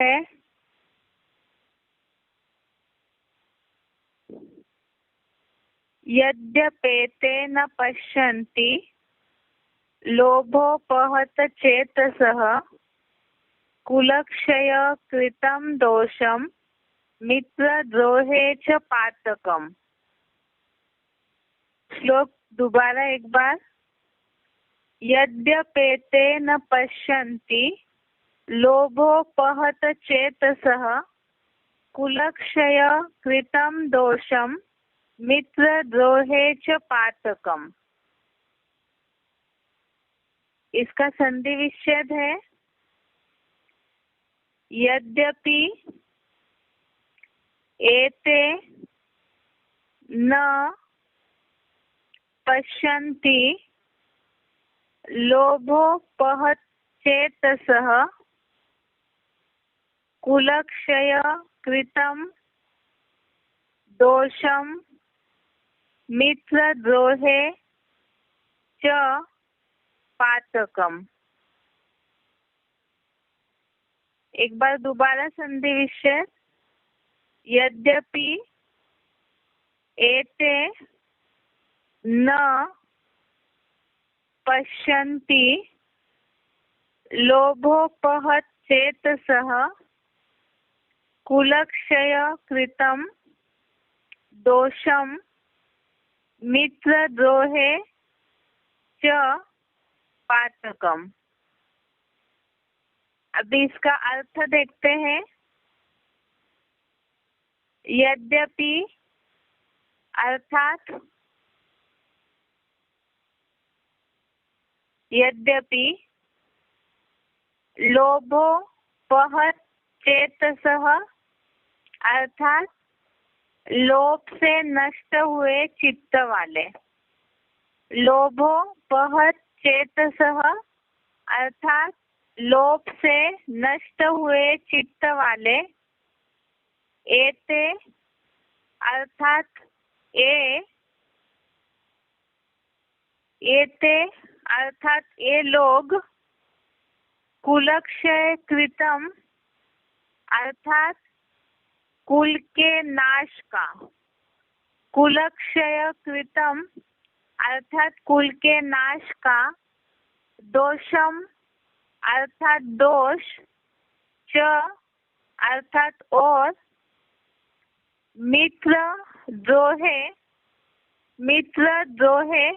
है यद्यपेते न पश्यन्ति लोभोपहत चेतसः कुलक्षय कृतं दोषं मित्रद्रोहे च पातकम्। श्लोक दोबारा एक बार। यद्यपेते न पश्यन्ति लोभोपहत चेतसः कुलक्षय कृतं दोषं मित्रद्रोहे च पातकम्। इसका संधि विच्छेद है यद्यपि एते न पश्यन्ति लोभोपहत चेतसः कुलक्षय कृतं दोषं मित्रद्रोहे च पातकम्। एक बार दोबारा संधि विच्छेद। यद्यपि एते न पश्यन्ति लोभोपहत चेतसः कुलक्षय कृतं दोषं मित्रद्रोहे च पातकम्। अभी इसका अर्थ देखते हैं। यद्यपि अर्थात यद्यपि लोभोपहत चेतसः अर्थात लोभ से नष्ट हुए चित्त वाले। लोभोपहत चेतसः अर्थात लोभ से नष्ट हुए चित्त वाले। एते अर्थात एते अर्थात ये लोग कुलक्षय कृतम अर्थात कुल के नाश का। कुलक्षय कृतम अर्थात कुल के नाश का। दोषम अर्थात दोष। च अर्थात और। मित्र द्रोहे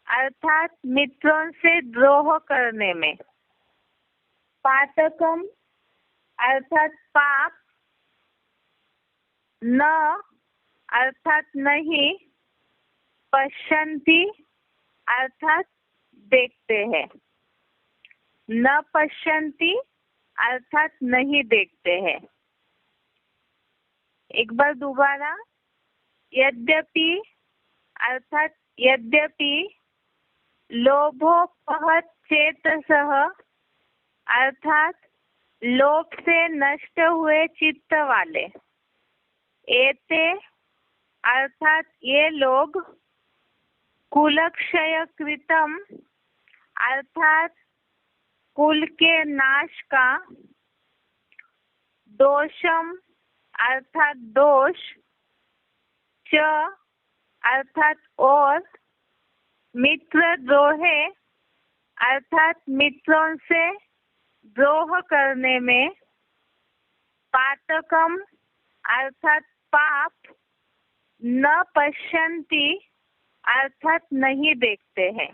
अर्थात मित्रों से द्रोह करने में। पातकम अर्थात पाप। न अर्थात नहीं। पश्यन्ति अर्थात देखते हैं। न पश्यन्ति अर्थात नहीं देखते हैं। एक बार दोबारा। यद्यपि अर्थात यद्यपि लोभोपहत चेतसः अर्थात लोभ से नष्ट हुए चित्त वाले। एते अर्थात ये लोग कुलक्षय कृतम अर्थात कुल के नाश का। दोषम अर्थात दोष। च अर्थात और। मित्रद्रोहे अर्थात मित्रों से द्रोह करने में। पातकम अर्थात पाप। न पश्यन्ति अर्थात नहीं देखते हैं।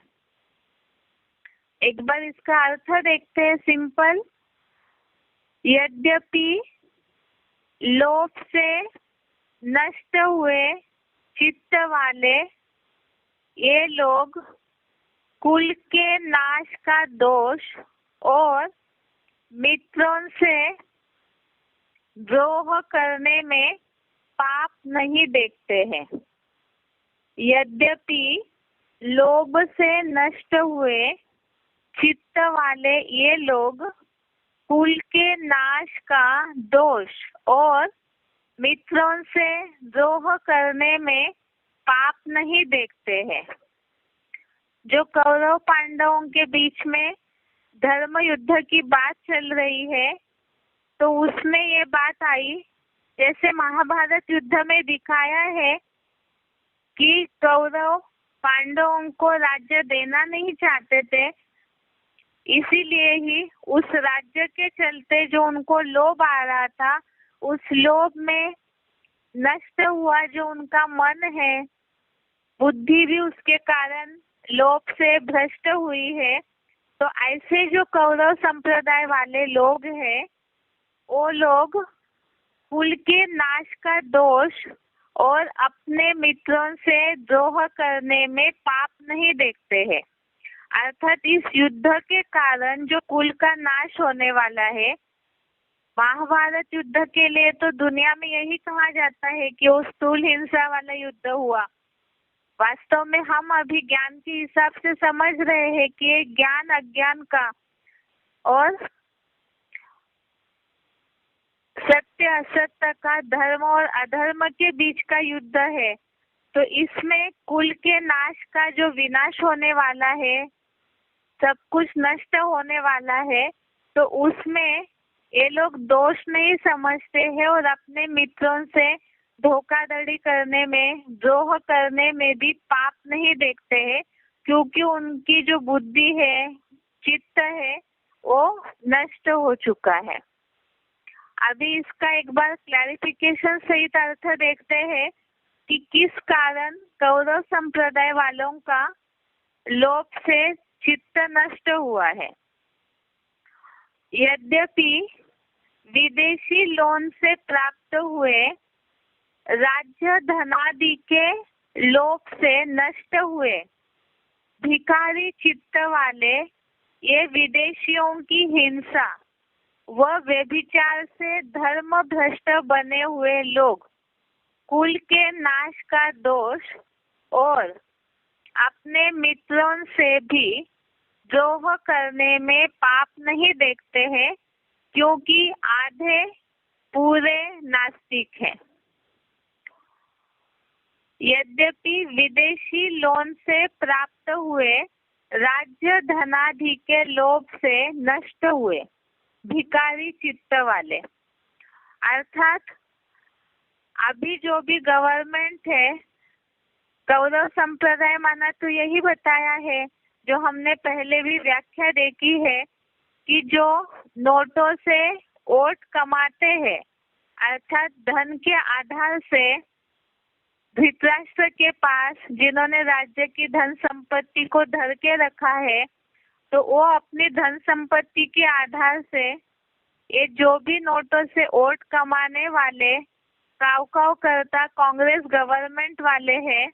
एक बार इसका अर्थ देखते हैं सिंपल। यद्यपि लोभ से नष्ट हुए चित्त वाले ये लोग कुल के नाश का दोष और मित्रों से द्रोह करने में पाप नहीं देखते हैं। यद्यपि लोभ से नष्ट हुए चित्त वाले ये लोग कुल के नाश का दोष और मित्रों से द्रोह करने में पाप नहीं देखते हैं। जो कौरव पांडवों के बीच में धर्म युद्ध की बात चल रही है, तो उसमें ये बात आई, जैसे महाभारत युद्ध में दिखाया है कि कौरव पांडवों को राज्य देना नहीं चाहते थे, इसीलिए ही उस राज्य के चलते जो उनको लोभ आ रहा था, उस लोभ में नष्ट हुआ जो उनका मन है, बुद्धि भी उसके कारण लोभ से भ्रष्ट हुई है। तो ऐसे जो कौरव संप्रदाय वाले लोग हैं, वो लोग कुल के नाश का दोष और अपने मित्रों से द्रोह करने में पाप नहीं देखते हैं। अर्थात इस युद्ध के कारण जो कुल का नाश होने वाला है, महाभारत युद्ध के लिए तो दुनिया में यही कहा जाता है कि वो स्थूल हिंसा वाला युद्ध हुआ। वास्तव में हम अभी ज्ञान के हिसाब से समझ रहे हैं कि ये ज्ञान अज्ञान का और सत्य असत्य का, धर्म और अधर्म के बीच का युद्ध है। तो इसमें कुल के नाश का जो विनाश होने वाला है, सब कुछ नष्ट होने वाला है, तो उसमें ये लोग दोष नहीं समझते हैं और अपने मित्रों से धोखाधड़ी करने में, द्रोह करने में भी पाप नहीं देखते हैं, क्योंकि उनकी जो बुद्धि है, चित्त है, वो नष्ट हो चुका है। अभी इसका एक बार क्लैरिफिकेशन सहित अर्थ देखते हैं कि किस कारण कौरव संप्रदाय वालों का लोभ से चित्त नष्ट हुआ है। यद्यपि विदेशी लोन से प्राप्त हुए राज्य धनादि के लोभ से नष्ट हुए भिखारी चित्त वाले ये विदेशियों की हिंसा व व्यभिचार से धर्म भ्रष्ट बने हुए लोग कुल के नाश का दोष और अपने मित्रों से भी द्रोह करने में पाप नहीं देखते हैं, क्योंकि आधे पूरे नास्तिक हैं। यद्यपि विदेशी लोन से प्राप्त हुए राज्य धनादि के लोभ से नष्ट हुए भिखारी चित्त वाले, अर्थात अभी जो भी गवर्नमेंट है, कौरव संप्रदाय माना तो यही बताया है, जो हमने पहले भी व्याख्या देखी है कि जो नोटों से वोट कमाते हैं, अर्थात धन के आधार से धृतराष्ट्र के पास जिन्होंने राज्य की धन संपत्ति को धर के रखा है, तो वो अपनी धन संपत्ति के आधार से ये जो भी नोटों से वोट कमाने वाले काव करता कांग्रेस गवर्नमेंट वाले हैं,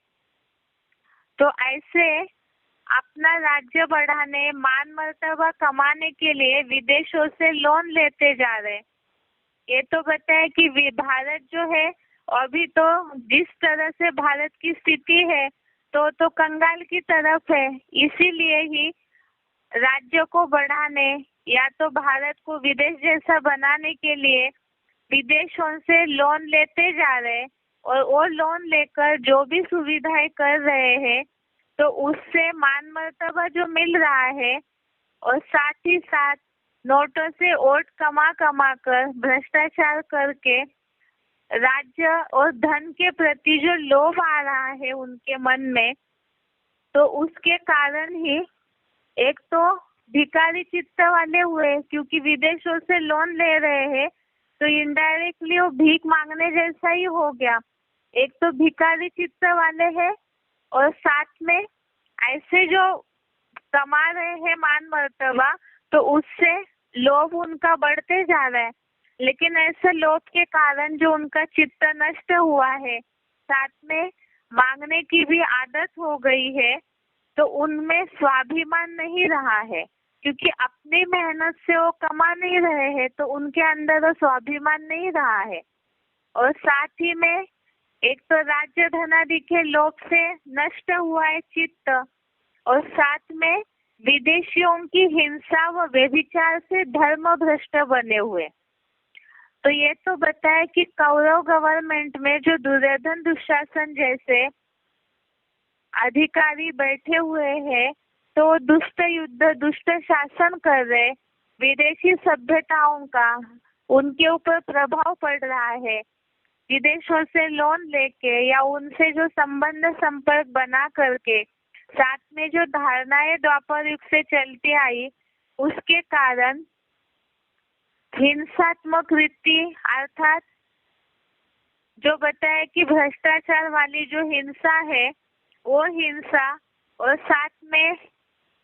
तो ऐसे अपना राज्य बढ़ाने, मान मर्तबा कमाने के लिए विदेशों से लोन लेते जा रहे। ये तो बताए कि भारत जो है अभी तो जिस तरह से भारत की स्थिति है तो कंगाल की तरफ है, इसीलिए ही राज्य को बढ़ाने या तो भारत को विदेश जैसा बनाने के लिए विदेशों से लोन लेते जा रहे, और वो लोन लेकर जो भी सुविधाएं कर रहे हैं, तो उससे मान मर्तबा जो मिल रहा है और साथ ही साथ नोटों से वोट कमा कर भ्रष्टाचार करके राज्य और धन के प्रति जो लोभ आ रहा है उनके मन में, तो उसके कारण ही एक तो भिखारी चित्त वाले हुए, क्योंकि विदेशों से लोन ले रहे हैं, तो इनडायरेक्टली वो भीख मांगने जैसा ही हो गया। एक तो भिखारी चित्त वाले हैं और साथ में ऐसे जो कमा रहे हैं मान मर्तबा, तो उससे लोभ उनका बढ़ते जा रहा है। लेकिन ऐसे लोभ के कारण जो उनका चित्त नष्ट हुआ है, साथ में मांगने की भी आदत हो गई है, तो उनमें स्वाभिमान नहीं रहा है, क्योंकि अपनी मेहनत से वो कमा नहीं रहे हैं, तो उनके अंदर वो स्वाभिमान नहीं रहा है। और साथ ही में एक तो राज्य धनादि के लोभ से नष्ट हुआ है चित्त, और साथ में विदेशियों की हिंसा व व्यभिचार से धर्म भ्रष्ट बने हुए। तो ये तो बताया कि कौरव गवर्नमेंट में जो दुर्योधन दुशासन जैसे अधिकारी बैठे हुए हैं, तो दुष्ट युद्ध, दुष्ट शासन कर रहे, विदेशी सभ्यताओं का, उनके ऊपर प्रभाव पड़ रहा है। विदेशों से लोन लेके या उनसे जो संबंध संपर्क बना करके साथ में जो धारणाएं द्वापर युग से चलती आई, उसके कारण हिंसात्मक रीति अर्थात जो बताया कि भ्रष्टाचार वाली जो हिंसा है, वो हिंसा और साथ में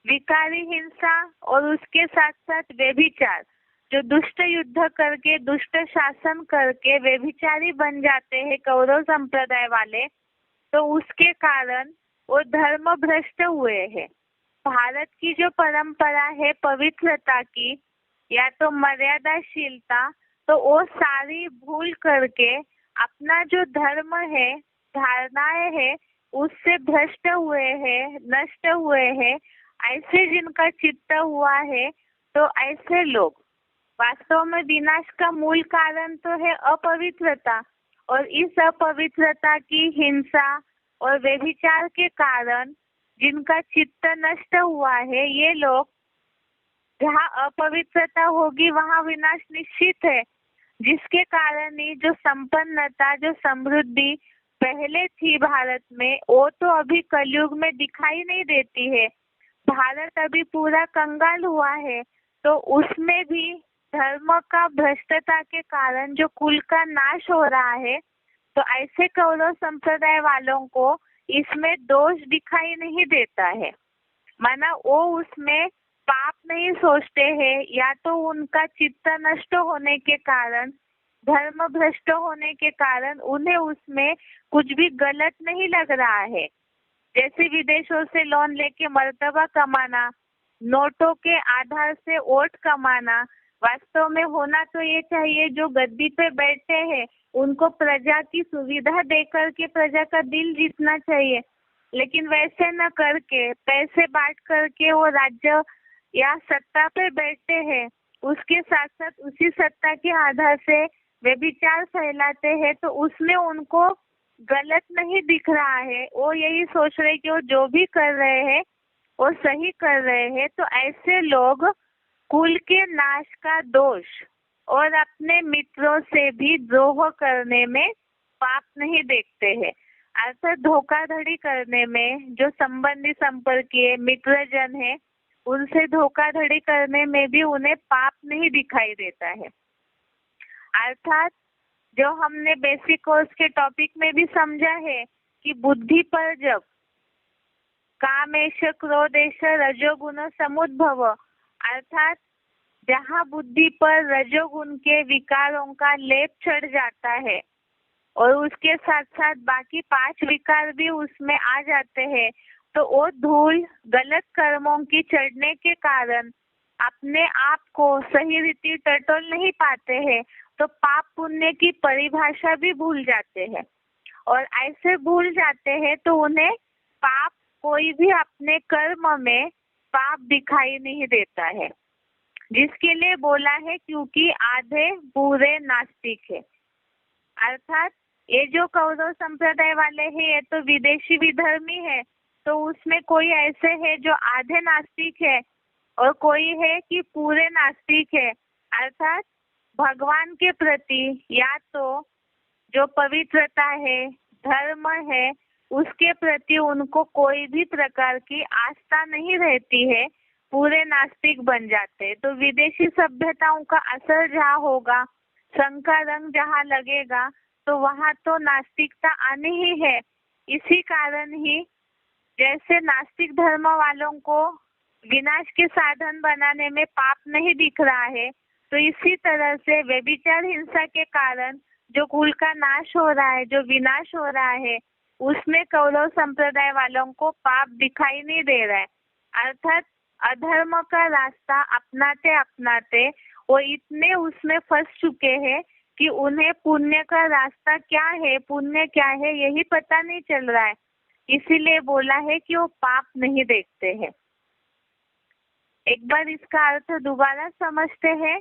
विकारी हिंसा और उसके साथ साथ व्यभिचार, जो दुष्ट युद्ध करके दुष्ट शासन करके व्यभिचारी बन जाते हैं कौरव संप्रदाय वाले, तो उसके कारण वो धर्म भ्रष्ट हुए हैं। भारत की जो परंपरा है पवित्रता की या तो मर्यादाशीलता, तो वो सारी भूल करके अपना जो धर्म है, धारणाएं है, उससे भ्रष्ट हुए हैं, नष्ट हुए हैं। ऐसे जिनका चित्त हुआ है, तो ऐसे लोग वास्तव में विनाश का मूल कारण तो है अपवित्रता, और इस अपवित्रता की हिंसा और व्यभिचार के कारण जिनका चित्त नष्ट हुआ है, ये लोग, जहाँ अपवित्रता होगी वहाँ विनाश निश्चित है, जिसके कारण ही जो संपन्नता, जो समृद्धि पहले थी भारत में, वो तो अभी कलयुग में दिखाई नहीं देती है। भारत अभी पूरा कंगाल हुआ है, तो उसमें भी धर्म का भ्रष्टता के कारण जो कुल का नाश हो रहा है, तो ऐसे कौरव संप्रदाय वालों को इसमें दोष दिखाई नहीं देता है। माना वो उसमें पाप नहीं सोचते हैं, या तो उनका चित्त नष्ट होने के कारण, धर्म भ्रष्ट होने के कारण उन्हें उसमें कुछ भी गलत नहीं लग रहा है। जैसे विदेशों से लोन लेके मर्तबा कमाना, नोटों के आधार से वोट कमाना, वास्तव में होना तो ये चाहिए जो गद्दी पे बैठे हैं उनको प्रजा की सुविधा देकर के प्रजा का दिल जीतना चाहिए, लेकिन वैसे न करके पैसे बांट करके वो राज्य या सत्ता पे बैठते हैं, उसके साथ साथ उसी सत्ता के आधार से व्यभिचार फैलाते हैं, तो उसमें उनको गलत नहीं दिख रहा है। वो यही सोच रहे कि वो जो भी कर रहे हैं वो सही कर रहे हैं। तो ऐसे लोग कुल के नाश का दोष और अपने मित्रों से भी द्रोह करने में पाप नहीं देखते हैं। अर्थात धोखाधड़ी करने में जो संबंधी संपर्कीय मित्रजन है, उनसे धोखाधड़ी करने में भी उन्हें पाप नहीं दिखाई देता है। अर्थात जो हमने बेसिक कोर्स के टॉपिक में भी समझा है कि बुद्धि पर जब कामेश क्रोधेश रजोगुण समुद्भव, अर्थात जहाँ बुद्धि पर रजोगुण के विकारों का लेप चढ़ जाता है और उसके साथ साथ बाकी 5 विकार भी उसमें आ जाते हैं, तो वो धूल गलत कर्मों की चढ़ने के कारण अपने आप को सही रीति टटोल नहीं पाते हैं, तो पाप पुण्य की परिभाषा भी भूल जाते हैं। और ऐसे भूल जाते हैं तो उन्हें पाप, कोई भी अपने कर्म में पाप दिखाई नहीं देता है, जिसके लिए बोला है क्योंकि आधे पूरे नास्तिक है। अर्थात ये जो कौरव संप्रदाय वाले हैं, ये तो विदेशी विधर्मी है, तो उसमें कोई ऐसे है जो आधे नास्तिक है और कोई है कि पूरे नास्तिक है। अर्थात भगवान के प्रति या तो जो पवित्रता है, धर्म है, उसके प्रति उनको कोई भी प्रकार की आस्था नहीं रहती है, पूरे नास्तिक बन जाते। तो विदेशी सभ्यताओं का असर जहाँ होगा, संघ का रंग जहाँ लगेगा, तो वहाँ तो नास्तिकता आनी ही है। इसी कारण ही जैसे नास्तिक धर्म वालों को विनाश के साधन बनाने में पाप नहीं दिख रहा है, तो इसी तरह से व्यभिचार हिंसा के कारण जो कुल का नाश हो रहा है, जो विनाश हो रहा है, उसमें कौरव संप्रदाय वालों को पाप दिखाई नहीं दे रहा है। अर्थात अधर्म का रास्ता अपनाते अपनाते वो इतने उसमें फंस चुके हैं कि उन्हें पुण्य का रास्ता क्या है, पुण्य क्या है, यही पता नहीं चल रहा है। इसीलिए बोला है कि वो पाप नहीं देखते हैं। एक बार इसका अर्थ दोबारा समझते हैं,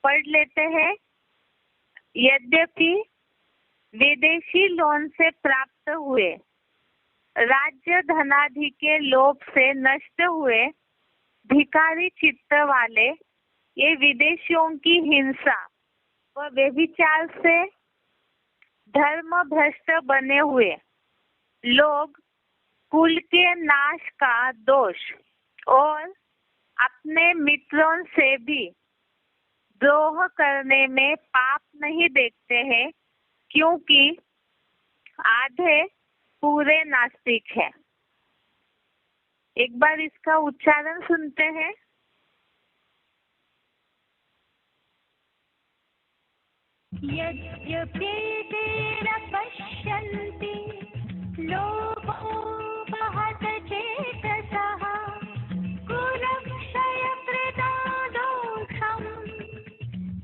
पढ़ लेते हैं। यद्यपि विदेशी लोन से प्राप्त हुए, राज्य धनाधि के लोभ से नष्ट हुए, भिखारी चित्त वाले ये विदेशियों की हिंसा व व्यभिचार से धर्म भ्रष्ट बने हुए लोग कुल के नाश का दोष और अपने मित्रों से भी द्रोह करने में पाप नहीं देखते हैं, क्योंकि आधे पूरे नास्तिक है। एक बार इसका उच्चारण सुनते हैं। यद्यप्येते न पश्यन्ति लोको महत चेतसः कुलक्षयकृता दोषम्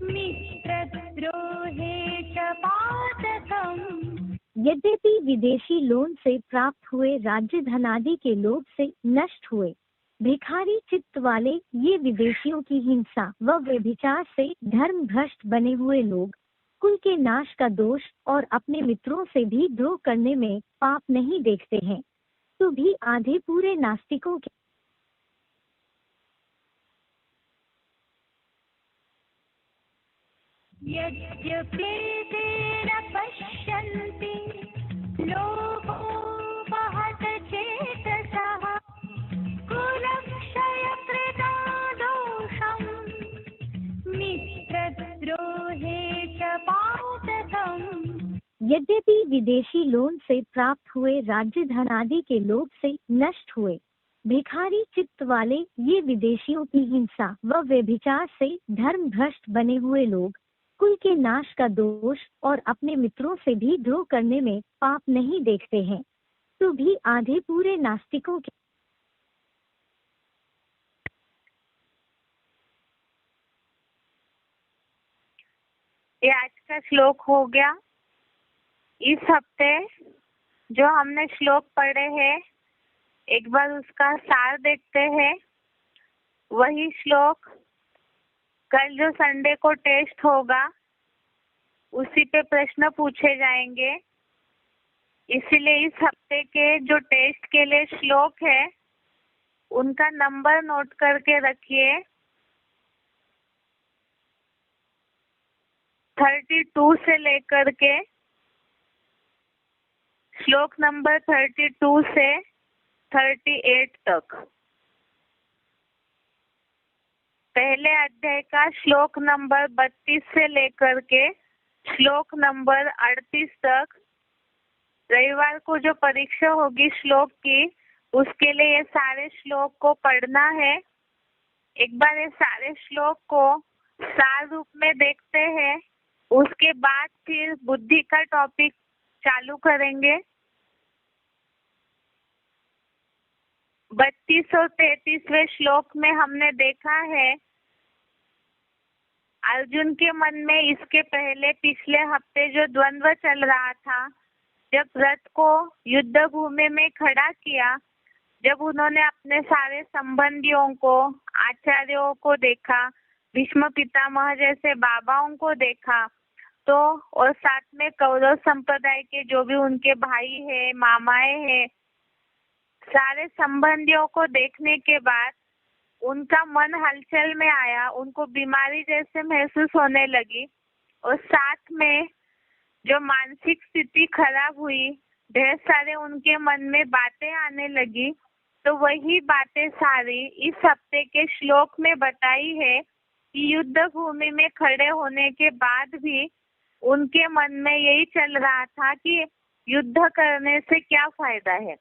मित्रद्रोहे च पातकम्। यद्यपि विदेशी लोन से प्राप्त हुए राज्य धनादि के लोभ से नष्ट हुए, भिखारी चित्त वाले ये विदेशियों की हिंसा व व्यभिचार से धर्म भ्रष्ट बने हुए लोग कुल के नाश का दोष और अपने मित्रों से भी द्रोह करने में पाप नहीं देखते हैं, तो भी आधे पूरे नास्तिकों के यद्यप्येते न पश्यन्ति लोको महत चेतसः कुलक्षयकृता दोषम् मित्रद्रोहे च पातकम्। यद्यपि विदेशी लोन से प्राप्त हुए राज्य धनादि के लोभ से नष्ट हुए, भिखारी चित्त वाले ये विदेशियों की हिंसा व व्यभिचार से धर्म भ्रष्ट बने हुए लोग कुल के नाश का दोष और अपने मित्रों से भी द्रोह करने में पाप नहीं देखते हैं, तो भी आधे पूरे नास्तिकों के ये आज का श्लोक हो गया। इस हफ्ते जो हमने श्लोक पढ़े हैं, एक बार उसका सार देखते हैं। वही श्लोक कल जो संडे को टेस्ट होगा उसी पे प्रश्न पूछे जाएंगे। इसीलिए इस हफ्ते के जो टेस्ट के लिए श्लोक है उनका नंबर नोट करके रखिए। 32 से लेकर के श्लोक नंबर 32 से 38 तक। पहले अध्याय का श्लोक नंबर 32 से लेकर के श्लोक नंबर 38 तक। रविवार को जो परीक्षा होगी श्लोक की, उसके लिए ये सारे श्लोक को पढ़ना है। एक बार ये सारे श्लोक को सार रूप में देखते हैं, उसके बाद फिर बुद्धि का टॉपिक चालू करेंगे। 32 और 33वें श्लोक में हमने देखा है अर्जुन के मन में इसके पहले पिछले हफ्ते जो द्वंद्व चल रहा था, जब रथ को युद्ध भूमि में खड़ा किया, जब उन्होंने अपने सारे संबंधियों को, आचार्यों को देखा, भीष्म पितामह जैसे बाबाओं को देखा, तो और साथ में कौरव संप्रदाय के जो भी उनके भाई है, मामाएं हैं, सारे संबंधियों को देखने के बाद उनका मन हलचल में आया, उनको बीमारी जैसे महसूस होने लगी और साथ में जो मानसिक स्थिति खराब हुई, ढेर सारे उनके मन में बातें आने लगी। तो वही बातें सारी इस हफ्ते के श्लोक में बताई है कि युद्ध भूमि में खड़े होने के बाद भी उनके मन में यही चल रहा था कि युद्ध करने से क्या फायदा है।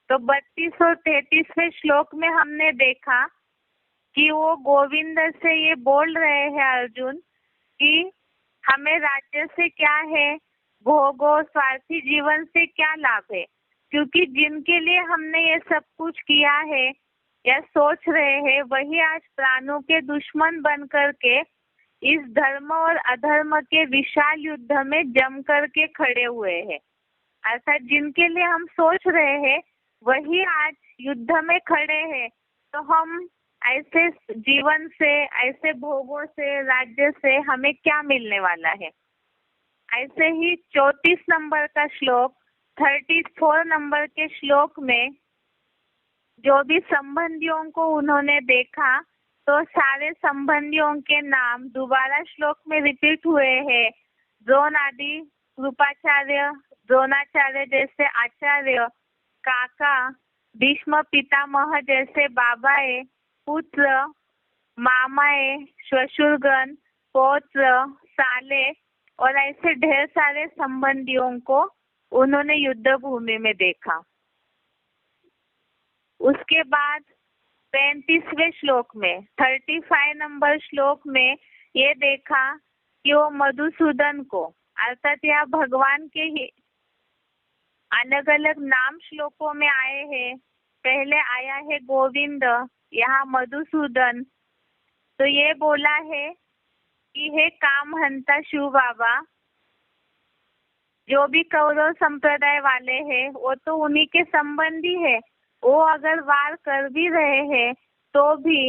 तो 32 और 33वें श्लोक में हमने देखा कि वो गोविंद से ये बोल रहे हैं अर्जुन कि हमें राज्य से क्या है, भोगो, स्वार्थी जीवन से क्या लाभ है, क्योंकि जिनके लिए हमने ये सब कुछ किया है या सोच रहे हैं, वही आज प्राणों के दुश्मन बन करके इस धर्म और अधर्म के विशाल युद्ध में जम करके खड़े हुए हैं। अर्थात जिनके लिए हम सोच रहे हैं वही आज युद्ध में खड़े हैं। तो हम ऐसे जीवन से, ऐसे भोगों से, राज्य से हमें क्या मिलने वाला है। ऐसे ही 34 नंबर का श्लोक, 34 नंबर के श्लोक में जो भी संबंधियों को उन्होंने देखा, तो सारे संबंधियों के नाम दोबारा श्लोक में रिपीट हुए हैं। द्रोण आदि, कृपाचार्य, द्रोणाचार्य जैसे आचार्य, काका, भीष्म पितामह जैसे बाबाए, पुत्र, मामाए, श्वशुरगण, पौत्र, साले और ऐसे ढेर सारे संबंधियों को उन्होंने युद्ध भूमि में देखा। उसके बाद 35वें श्लोक में 35 नंबर श्लोक में ये देखा कि वो मधुसूदन को, अर्थात यह भगवान के ही अलग अलग नाम श्लोकों में आए हैं। पहले आया है गोविंद, यहाँ मधुसूदन। तो ये बोला है कि हे कामहंता शिव बाबा, जो भी कौरव संप्रदाय वाले हैं वो तो उन्हीं के संबंधी है। वो अगर वार कर भी रहे हैं तो भी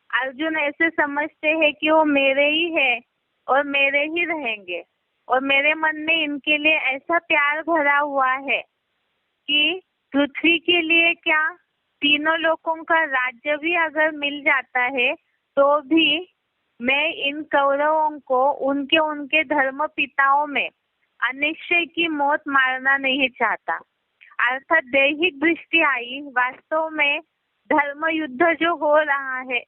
अर्जुन ऐसे समझते हैं कि वो मेरे ही है और मेरे ही रहेंगे, और मेरे मन में इनके लिए ऐसा प्यार भरा हुआ है कि पृथ्वी के लिए क्या, तीनों लोगों का राज्य भी अगर मिल जाता है तो भी मैं इन कौरवों को उनके उनके धर्म पिताओं में अनिश्चय की मौत मारना नहीं चाहता। अर्थात दैहिक दृष्टि आई, वास्तव में धर्म युद्ध जो हो रहा है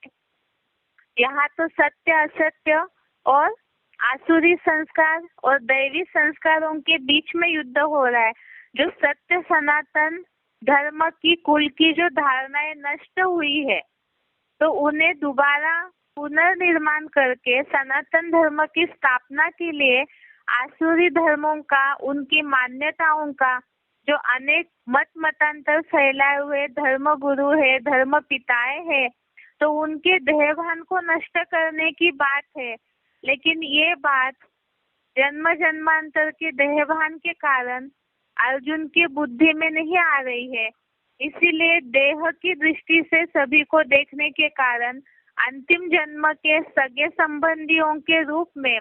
यहाँ तो सत्य असत्य और आसुरी संस्कार और दैवी संस्कारों के बीच में युद्ध हो रहा है। जो सत्य सनातन धर्म की कुल की जो धारणाएं नष्ट हुई है तो उन्हें दोबारा पुनर्निर्माण करके सनातन धर्म की स्थापना के लिए आसुरी धर्मों का, उनकी मान्यताओं का जो अनेक मत मतांतर फैलाए हुए धर्म गुरु है, धर्म पिताएं है, तो उनके देहभान को नष्ट करने की बात है। लेकिन ये बात जन्म जन्मांतर के देहभान के कारण अर्जुन की बुद्धि में नहीं आ रही है। इसीलिए देह की दृष्टि से सभी को देखने के कारण अंतिम जन्म के सगे संबंधियों के रूप में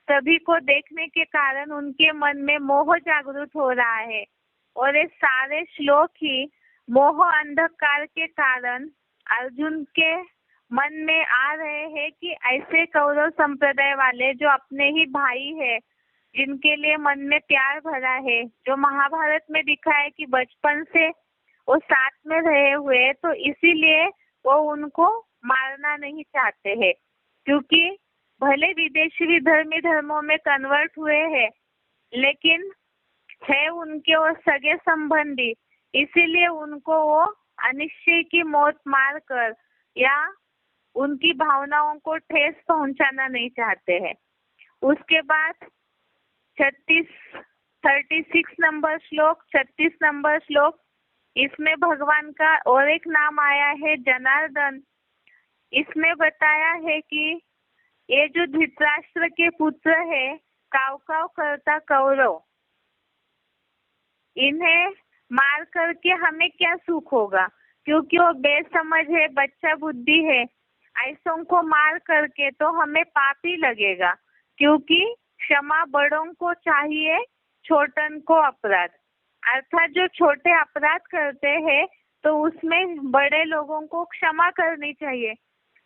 सभी को देखने के कारण उनके मन में मोह जागृत हो रहा है। और ये सारे श्लोक ही मोह अंधकार के कारण अर्जुन के मन में आ रहे हैं कि ऐसे कौरव संप्रदाय वाले जो अपने ही भाई है, जिनके लिए मन में प्यार भरा है, जो महाभारत में दिखा है कि बचपन से वो साथ में रहे हुए, तो इसीलिए वो उनको मारना नहीं चाहते हैं। क्योंकि भले विदेशी विधर्मी धर्मों में कन्वर्ट हुए हैं लेकिन है उनके वो सगे संबंधी, इसीलिए उनको वो अनिश्चय की मौत मार कर या उनकी भावनाओं को ठेस पहुंचाना नहीं चाहते हैं। उसके बाद 36 नंबर श्लोक, 36 नंबर श्लोक, इसमें भगवान का और एक नाम आया है जनार्दन। इसमें बताया है कि ये जो धृतराष्ट्र के पुत्र है, काव काव करता कौरव, इन्हें मार करके हमें क्या सुख होगा, क्योंकि वो बेसमझ है, बच्चा बुद्धि है। ऐसों को मार करके तो हमें पाप ही लगेगा, क्योंकि क्षमा बड़ों को चाहिए, छोटन को अपराध। अर्थात जो छोटे अपराध करते हैं तो उसमें बड़े लोगों को क्षमा करनी चाहिए।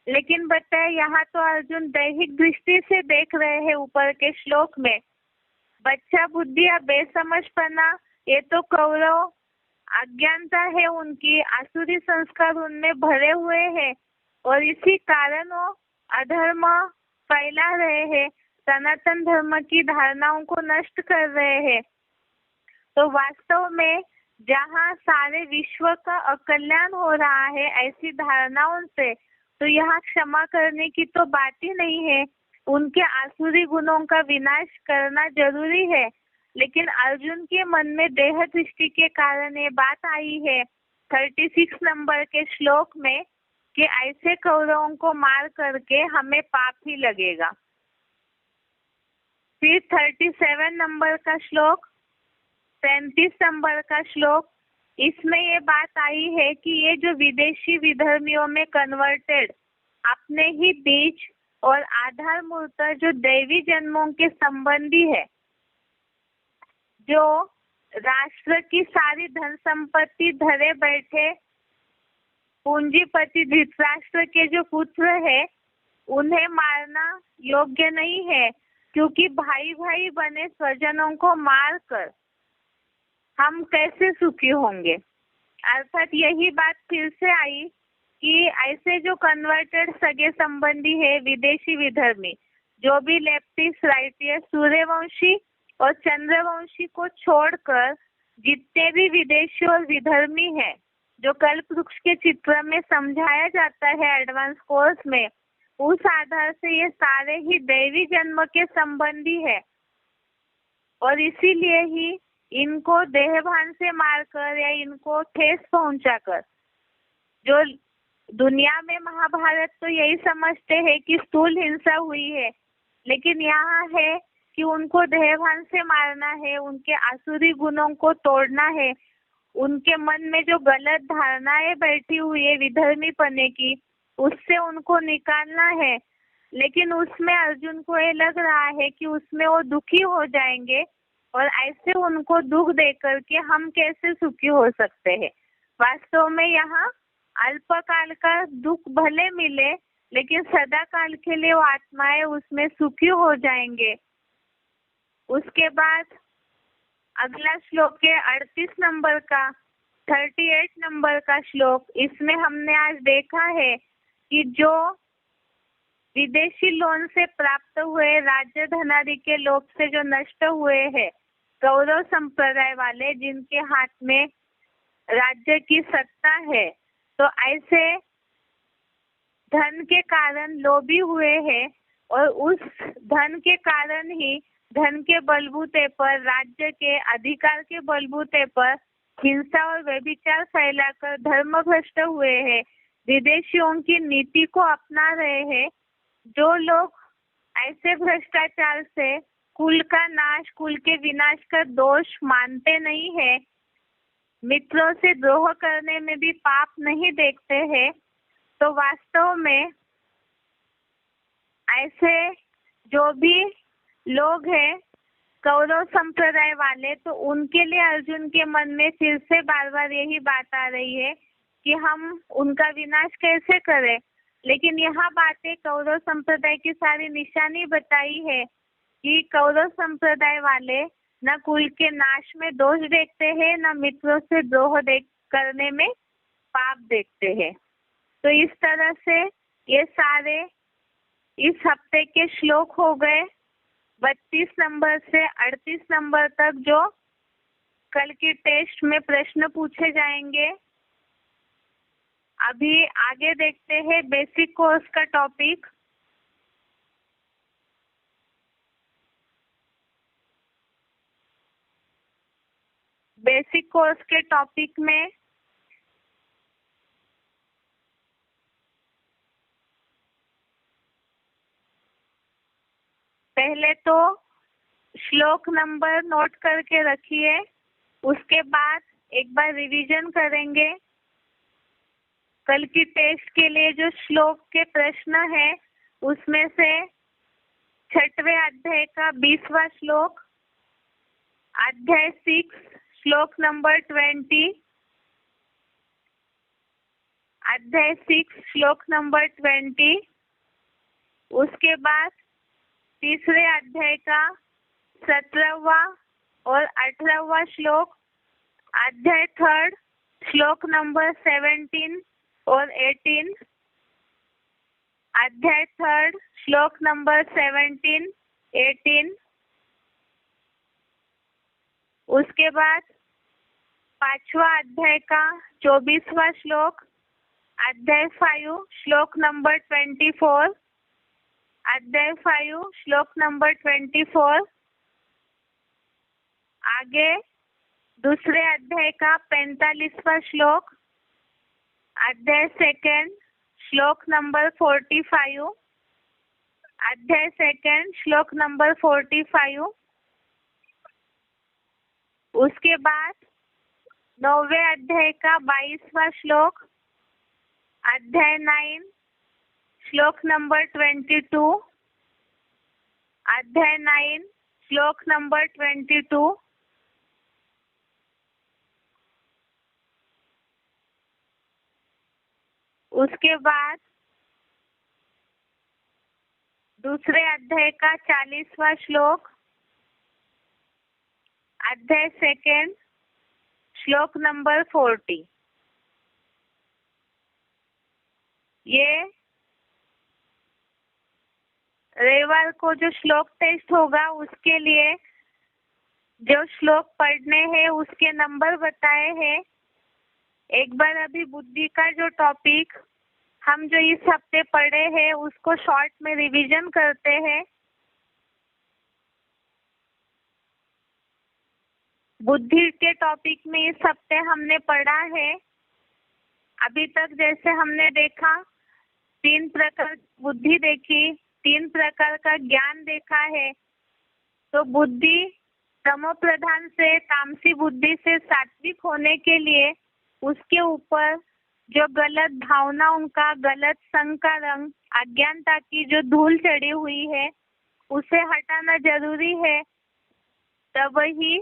लेकिन बताए यहाँ तो अर्जुन दैहिक दृष्टि से देख रहे हैं ऊपर के श्लोक में, बच्चा बुद्धि या बेसमझपना, ये तो कौरव अज्ञानता है उनकी, आसुरी संस्कार उनमें भरे हुए हैं और इसी कारण वो अधर्म फैला रहे हैं, सनातन धर्म की धारणाओं को नष्ट कर रहे हैं। तो वास्तव में जहाँ सारे विश्व का अकल्याण हो रहा है ऐसी धारणाओं से, तो यहाँ क्षमा करने की तो बात ही नहीं है। उनके आसुरी गुणों का विनाश करना जरूरी है, लेकिन अर्जुन के मन में देह दृष्टि के कारण ये बात आई है 36 नंबर के श्लोक में कि ऐसे कौरवों को मार करके हमें पाप ही लगेगा। फिर 37 नंबर का श्लोक, 35 नंबर का श्लोक, इसमें ये बात आई है कि ये जो विदेशी विधर्मियों में कन्वर्टेड अपने ही बीज और आधार मूर्त जो दैवी जन्मों के संबंधी है, जो राष्ट्र की सारी धन संपत्ति धरे बैठे पूंजीपति धृतराष्ट्र के जो पुत्र है उन्हें मारना योग्य नहीं है, क्योंकि भाई भाई बने स्वजनों को मारकर हम कैसे सुखी होंगे। अर्थात यही बात फिर से आई कि ऐसे जो कन्वर्टेड सगे संबंधी है, विदेशी विधर्मी, जो भी लेफ्टिस्ट राइटिस्ट सूर्यवंशी और चंद्रवंशी को छोड़कर जितने भी विदेशी और विधर्मी हैं, जो कल्प वृक्ष के चित्र में समझाया जाता है एडवांस कोर्स में, उस आधार से ये सारे ही दैवी जन्म के संबंधी है और इसीलिए ही इनको देहभान से मारकर या इनको ठेस पहुंचाकर, जो दुनिया में महाभारत तो यही समझते हैं कि स्थूल हिंसा हुई है, लेकिन यहाँ है कि उनको देहभान से मारना है, उनके आसुरी गुणों को तोड़ना है, उनके मन में जो गलत धारणाएं बैठी हुई है विधर्मी पने की, उससे उनको निकालना है। लेकिन उसमें अर्जुन को ये लग रहा है कि उसमें वो दुखी हो जाएंगे और ऐसे उनको दुख देकर के हम कैसे सुखी हो सकते हैं। वास्तव में यहाँ अल्पकाल का दुख भले मिले, लेकिन सदा काल के लिए वो आत्माएं उसमें सुखी हो जाएंगे। उसके बाद अगला श्लोक है 38 नंबर का, 38 नंबर का श्लोक। इसमें हमने आज देखा है कि जो विदेशी लोन से प्राप्त हुए राज्य धनादि के लोभ से जो नष्ट हुए हैं कौरव संप्रदाय वाले, जिनके हाथ में राज्य की सत्ता है, तो ऐसे धन के कारण लोभी हुए हैं और उस धन के कारण ही धन के बलबूते पर, राज्य के अधिकार के बलबूते पर हिंसा और व्यभिचार फैलाकर धर्म भ्रष्ट हुए हैं, विदेशियों की नीति को अपना रहे हैं। जो लोग ऐसे भ्रष्टाचार से कुल का नाश, कुल के विनाश का दोष मानते नहीं है, मित्रों से द्रोह करने में भी पाप नहीं देखते हैं, तो वास्तव में ऐसे जो भी लोग हैं कौरव संप्रदाय वाले, तो उनके लिए अर्जुन के मन में फिर से बार बार यही बात आ रही है कि हम उनका विनाश कैसे करें। लेकिन यहाँ बातें कौरव संप्रदाय की सारी निशानी बताई है कि कौरव संप्रदाय वाले न कुल के नाश में दोष देखते हैं, न मित्रों से द्रोह करने में पाप देखते हैं। तो इस तरह से ये सारे इस हफ्ते के श्लोक हो गए। 32 नंबर से 38 नंबर तक जो कल की टेस्ट में प्रश्न पूछे जाएंगे। अभी आगे देखते हैं बेसिक कोर्स का टॉपिक। बेसिक कोर्स के टॉपिक में पहले तो श्लोक नंबर नोट करके रखिए, उसके बाद एक बार रिवीजन करेंगे। कल की टेस्ट के लिए जो श्लोक के प्रश्न है उसमें से 6वें अध्याय का 20वां श्लोक, अध्याय 6 श्लोक नंबर 20, अध्याय 6 श्लोक नंबर 20, उसके बाद तीसरे अध्याय का 17वां और 18वां श्लोक, अध्याय 3 श्लोक नंबर 17 और 18, अध्याय 3 श्लोक नंबर 17, 18, उसके बाद 5वां अध्याय का 24वां श्लोक, अध्याय 5 श्लोक नंबर 24, अध्याय 5 श्लोक नंबर 24, आगे दूसरे अध्याय का 45वां श्लोक, अध्याय 2 श्लोक नंबर 45, अध्याय 2 श्लोक नंबर 45, उसके बाद 9वें अध्याय का 22वां श्लोक, अध्याय 9 श्लोक नंबर 22, अध्याय 9 श्लोक नंबर 22, उसके बाद दूसरे अध्याय का 40वां श्लोक, अध्याय सेकेंड, श्लोक नंबर 40। ये रविवार को जो श्लोक टेस्ट होगा उसके लिए जो श्लोक पढ़ने हैं उसके नंबर बताए हैं। एक बार अभी बुद्धि का जो टॉपिक हम जो इस हफ्ते पढ़े हैं उसको शॉर्ट में रिवीजन करते हैं। बुद्धि के टॉपिक में इस हफ्ते हमने पढ़ा है, अभी तक जैसे हमने देखा 3 प्रकार की बुद्धि देखी, 3 प्रकार का ज्ञान देखा है। तो बुद्धि तमो प्रधान से तामसी बुद्धि से सात्विक होने के लिए उसके ऊपर जो गलत भावनाओं का, गलत संग का रंग, अज्ञानता की जो धूल चढ़ी हुई है उसे हटाना जरूरी है। तब ही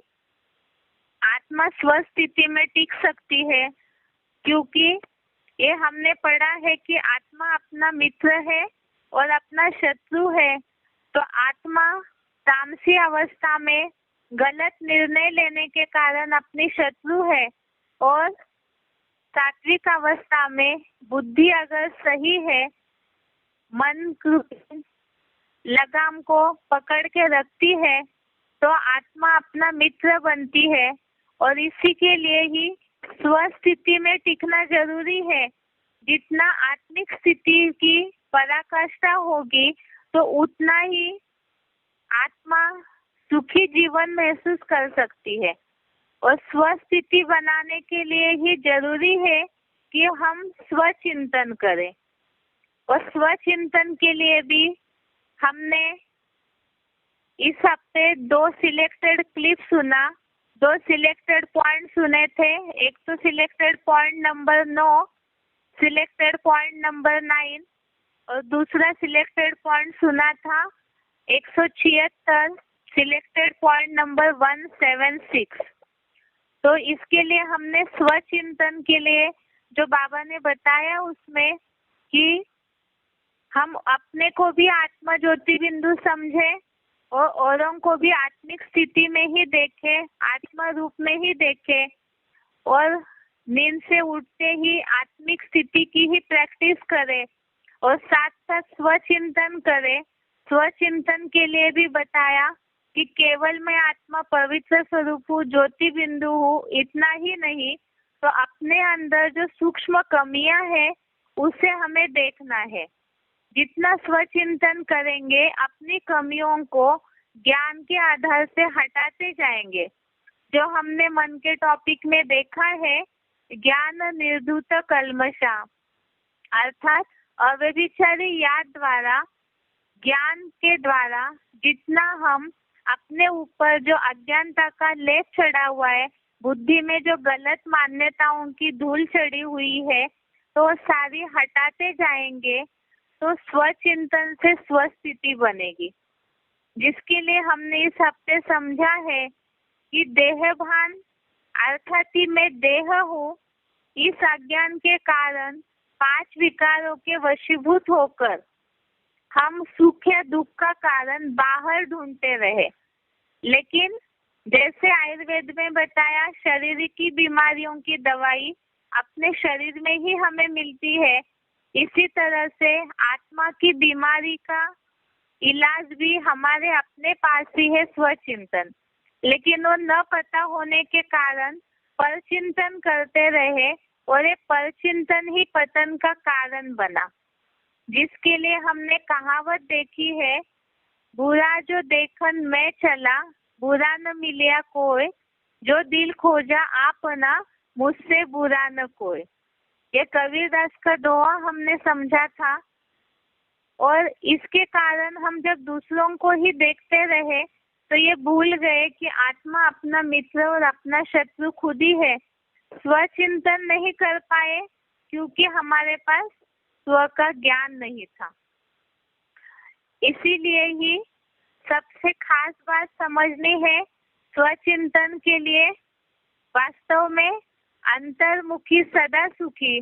आत्मा स्वस्थिति में टिक सकती है, क्योंकि ये हमने पढ़ा है कि आत्मा अपना मित्र है और अपना शत्रु है। तो आत्मा तामसी अवस्था में गलत निर्णय लेने के कारण अपनी शत्रु है, और सात्विक अवस्था में बुद्धि अगर सही है, मन लगाम को पकड़ के रखती है, तो आत्मा अपना मित्र बनती है। और इसी के लिए ही स्वस्थिति में टिकना जरूरी है। जितना आत्मिक स्थिति की पराकाष्ठा होगी तो उतना ही आत्मा सुखी जीवन महसूस कर सकती है। और स्वस्थिति बनाने के लिए ही जरूरी है कि हम स्वचिंतन करें। और स्वचिंतन के लिए भी हमने इस हफ्ते 2 सिलेक्टेड क्लिप सुना, 2 सिलेक्टेड पॉइंट सुने थे। एक तो selected point number 9, selected point number 9, और दूसरा सिलेक्टेड पॉइंट सुना था 176, सिलेक्टेड पॉइंट नंबर 176। तो इसके लिए हमने स्वचिंतन के लिए जो बाबा ने बताया उसमें कि हम अपने को भी आत्मा ज्योति बिंदु समझे और औरों को भी आत्मिक स्थिति में ही देखे, आत्मा रूप में ही देखे, और नींद से उठते ही आत्मिक स्थिति की ही प्रैक्टिस करे, और साथ साथ स्वचिंतन करे। स्वचिंतन के लिए भी बताया कि केवल मैं आत्मा पवित्र स्वरूप हूँ, ज्योति बिंदु हूँ, इतना ही नहीं, तो अपने अंदर जो सूक्ष्म कमियां हैं उसे हमें देखना है। जितना स्वचिंतन करेंगे अपनी कमियों को ज्ञान के आधार से हटाते जाएंगे। जो हमने मन के टॉपिक में देखा है, ज्ञान निर्धूत कल्मषा, अर्थात अव्यभिचारी याद द्वारा, ज्ञान के द्वारा जितना हम अपने ऊपर जो अज्ञानता का लेप चढ़ा हुआ है, बुद्धि में जो गलत मान्यताओं की धूल चढ़ी हुई है, तो सारी हटाते जाएंगे, तो स्वचिंतन से स्वस्थिति बनेगी। जिसके लिए हमने इस हफ्ते समझा है कि देह भान अर्थात ही मैं देह हूँ, इस अज्ञान के कारण 5 विकारों के वशीभूत होकर हम सुख या दुख का कारण बाहर ढूंढते रहे। लेकिन जैसे आयुर्वेद में बताया, शरीर की बीमारियों की दवाई अपने शरीर में ही हमें मिलती है, इसी तरह से आत्मा की बीमारी का इलाज भी हमारे अपने पास ही है, स्वचिंतन। लेकिन वो न पता होने के कारण परचिंतन करते रहे, और ये परचिंतन ही पतन का कारण बना। जिसके लिए हमने कहावत देखी है, बुरा जो देखन मैं चला, बुरा न मिलिया कोई, जो दिल खोजा आपना, मुझसे बुरा न कोई। ये कबीरदास का दोहा हमने समझा था। और इसके कारण हम जब दूसरों को ही देखते रहे तो ये भूल गए कि आत्मा अपना मित्र और अपना शत्रु खुद ही है। स्वचिंतन नहीं कर पाए क्योंकि हमारे पास स्व का ज्ञान नहीं था। इसीलिए ही सबसे खास बात समझनी है, स्वचिंतन के लिए वास्तव में अंतर्मुखी सदा सुखी,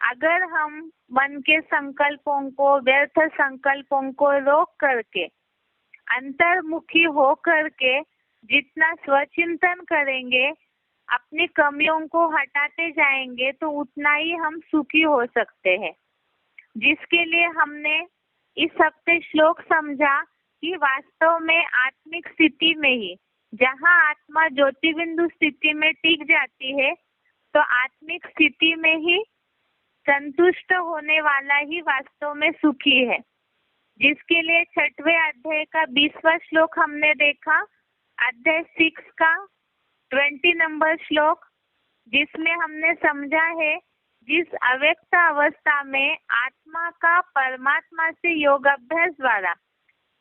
अगर हम मन के संकल्पों को, व्यर्थ संकल्पों को रोक करके, अंतर्मुखी हो करके जितना स्वचिंतन करेंगे, अपनी कमियों को हटाते जाएंगे, तो उतना ही हम सुखी हो सकते हैं। जिसके लिए हमने इस हफ्ते श्लोक समझा कि वास्तव में आत्मिक स्थिति में ही, जहाँ आत्मा ज्योति बिंदु स्थिति में टिक जाती है, तो आत्मिक स्थिति में ही संतुष्ट होने वाला ही वास्तव में सुखी है। जिसके लिए 6वें अध्याय का 20वां श्लोक हमने देखा, अध्याय 6 का 20 नंबर श्लोक, जिसमें हमने समझा है जिस अव्यक्त अवस्था में आत्मा का परमात्मा से योग अभ्यास द्वारा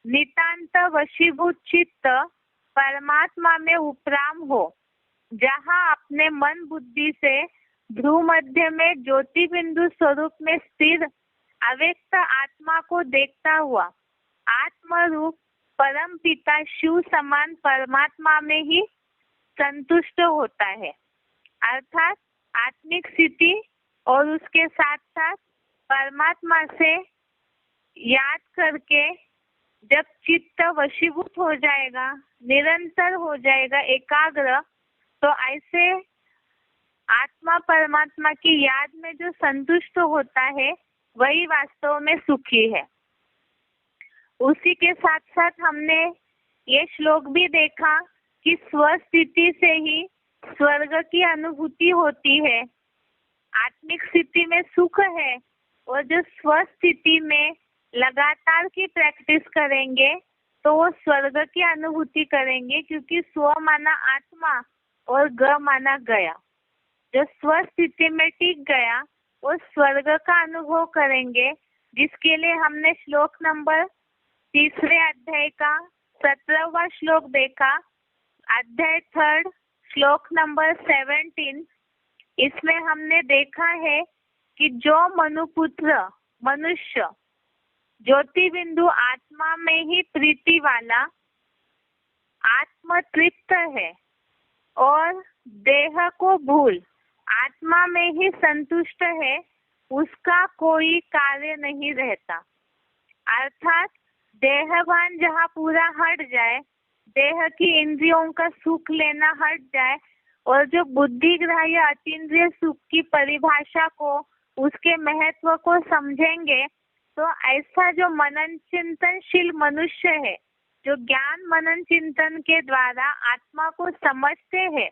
नितांत वशीभूत चित्त परमात्मा में उपराम हो, जहाँ अपने मन बुद्धि से ध्रुव मध्य में ज्योति बिंदु स्वरूप में स्थिर अव्यक्त आत्मा को देखता हुआ आत्म रूप परम पिता शिव समान परमात्मा में ही संतुष्ट होता है। अर्थात आत्मिक स्थिति और उसके साथ साथ परमात्मा से याद करके जब चित्त वशीभूत हो जाएगा, निरंतर हो जाएगा एकाग्र, तो ऐसे आत्मा परमात्मा की याद में जो संतुष्ट होता है वही वास्तव में सुखी है। उसी के साथ साथ हमने ये श्लोक भी देखा कि स्वस्थिति से ही स्वर्ग की अनुभूति होती है। आत्मिक स्थिति में सुख है, और जो स्वस्थिति में लगातार की प्रैक्टिस करेंगे तो वो स्वर्ग की अनुभूति करेंगे, क्योंकि स्व माना आत्मा और ग माना गया। जो स्वस्थिति में टिक गया वो स्वर्ग का अनुभव करेंगे। जिसके लिए हमने श्लोक नंबर 3 अध्याय का 17वां श्लोक देखा, अध्याय 3 श्लोक नंबर 17। इसमें हमने देखा है कि जो मनुपुत्र मनुष्य ज्योति बिंदु आत्मा में ही प्रीति वाला आत्म तृप्त है और देह को भूल आत्मा में ही संतुष्ट है, उसका कोई कार्य नहीं रहता। अर्थात देहभान जहाँ पूरा हट जाए, देह की इंद्रियों का सुख लेना हट जाए, और जो बुद्धि ग्राह्य अतीन्द्रिय सुख की परिभाषा को, उसके महत्व को समझेंगे, तो ऐसा जो मनन चिंतनशील मनुष्य है, जो ज्ञान मनन चिंतन के द्वारा आत्मा को समझते हैं,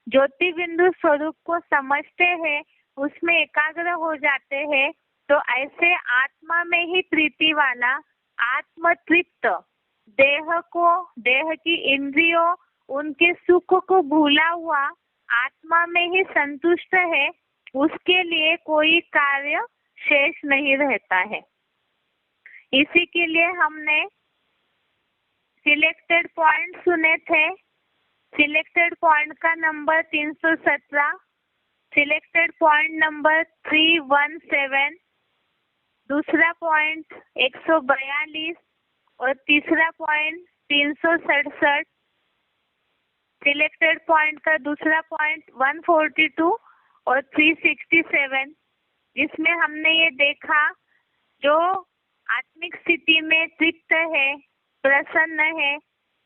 ज्योति बिंदु स्वरूप को समझते हैं, उसमें एकाग्र हो जाते हैं, तो ऐसे आत्मा में ही प्रीति वाला आत्म तृप्त, देह को, देह की इंद्रियों, उनके सुख को भूला हुआ आत्मा में ही संतुष्ट है, उसके लिए कोई कार्य शेष नहीं रहता है। इसी के लिए हमने सिलेक्टेड पॉइंट सुने थे। सिलेक्टेड पॉइंट का नंबर 317, सिलेक्टेड पॉइंट नंबर 317, दूसरा पॉइंट 142 और तीसरा पॉइंट 367। सिलेक्टेड पॉइंट का दूसरा पॉइंट 142 और 367, जिसमें हमने ये देखा जो आत्मिक स्थिति में तृप्त है, प्रसन्न है,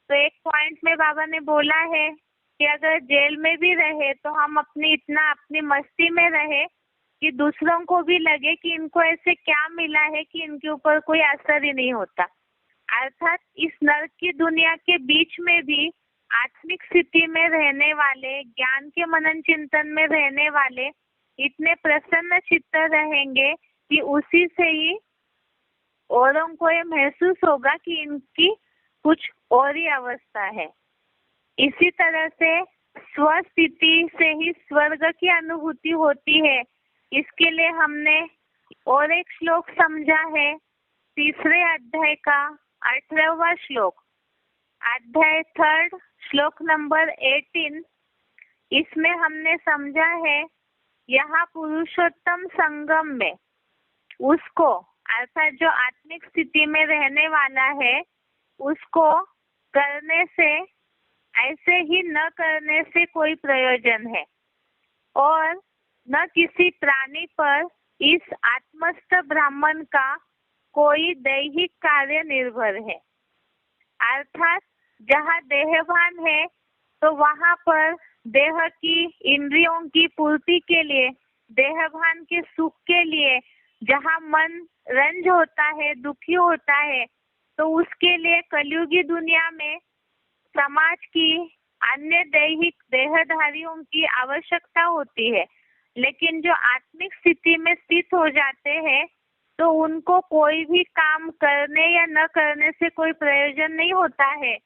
तो एक पॉइंट में बाबा ने बोला है कि अगर जेल में भी रहे तो हम अपनी मस्ती में रहे कि दूसरों को भी लगे कि इनको ऐसे क्या मिला है कि इनके ऊपर कोई असर ही नहीं होता। अर्थात इस नरक की दुनिया के बीच में भी आत्मिक स्थिति में रहने वाले, ज्ञान के मनन चिंतन में रहने वाले इतने प्रसन्न चित्त रहेंगे कि उसी से ही औरों को ये महसूस होगा कि इनकी कुछ और ही अवस्था है। इसी तरह से स्वस्थिति से ही स्वर्ग की अनुभूति होती है। इसके लिए हमने और एक श्लोक समझा है, 3 अध्याय का 18वां श्लोक, अध्याय 3 श्लोक नंबर 18। इसमें हमने समझा है यहाँ पुरुषोत्तम संगम में उसको, अर्थात जो आत्मिक स्थिति में रहने वाला है, उसको करने से, ऐसे ही न करने से कोई प्रयोजन है, और न किसी प्राणी पर इस आत्मस्थ ब्राह्मण का कोई दैहिक कार्य निर्भर है। अर्थात जहाँ देहभान है तो वहाँ पर देह की इंद्रियों की पूर्ति के लिए, देहभान के सुख के लिए, जहाँ मन रंज होता है, दुखी होता है, तो उसके लिए कलयुगी दुनिया में समाज की अन्य दैहिक देहधारियों की आवश्यकता होती है। लेकिन जो आत्मिक स्थिति में स्थित हो जाते हैं तो उनको कोई भी काम करने या न करने से कोई प्रयोजन नहीं होता है।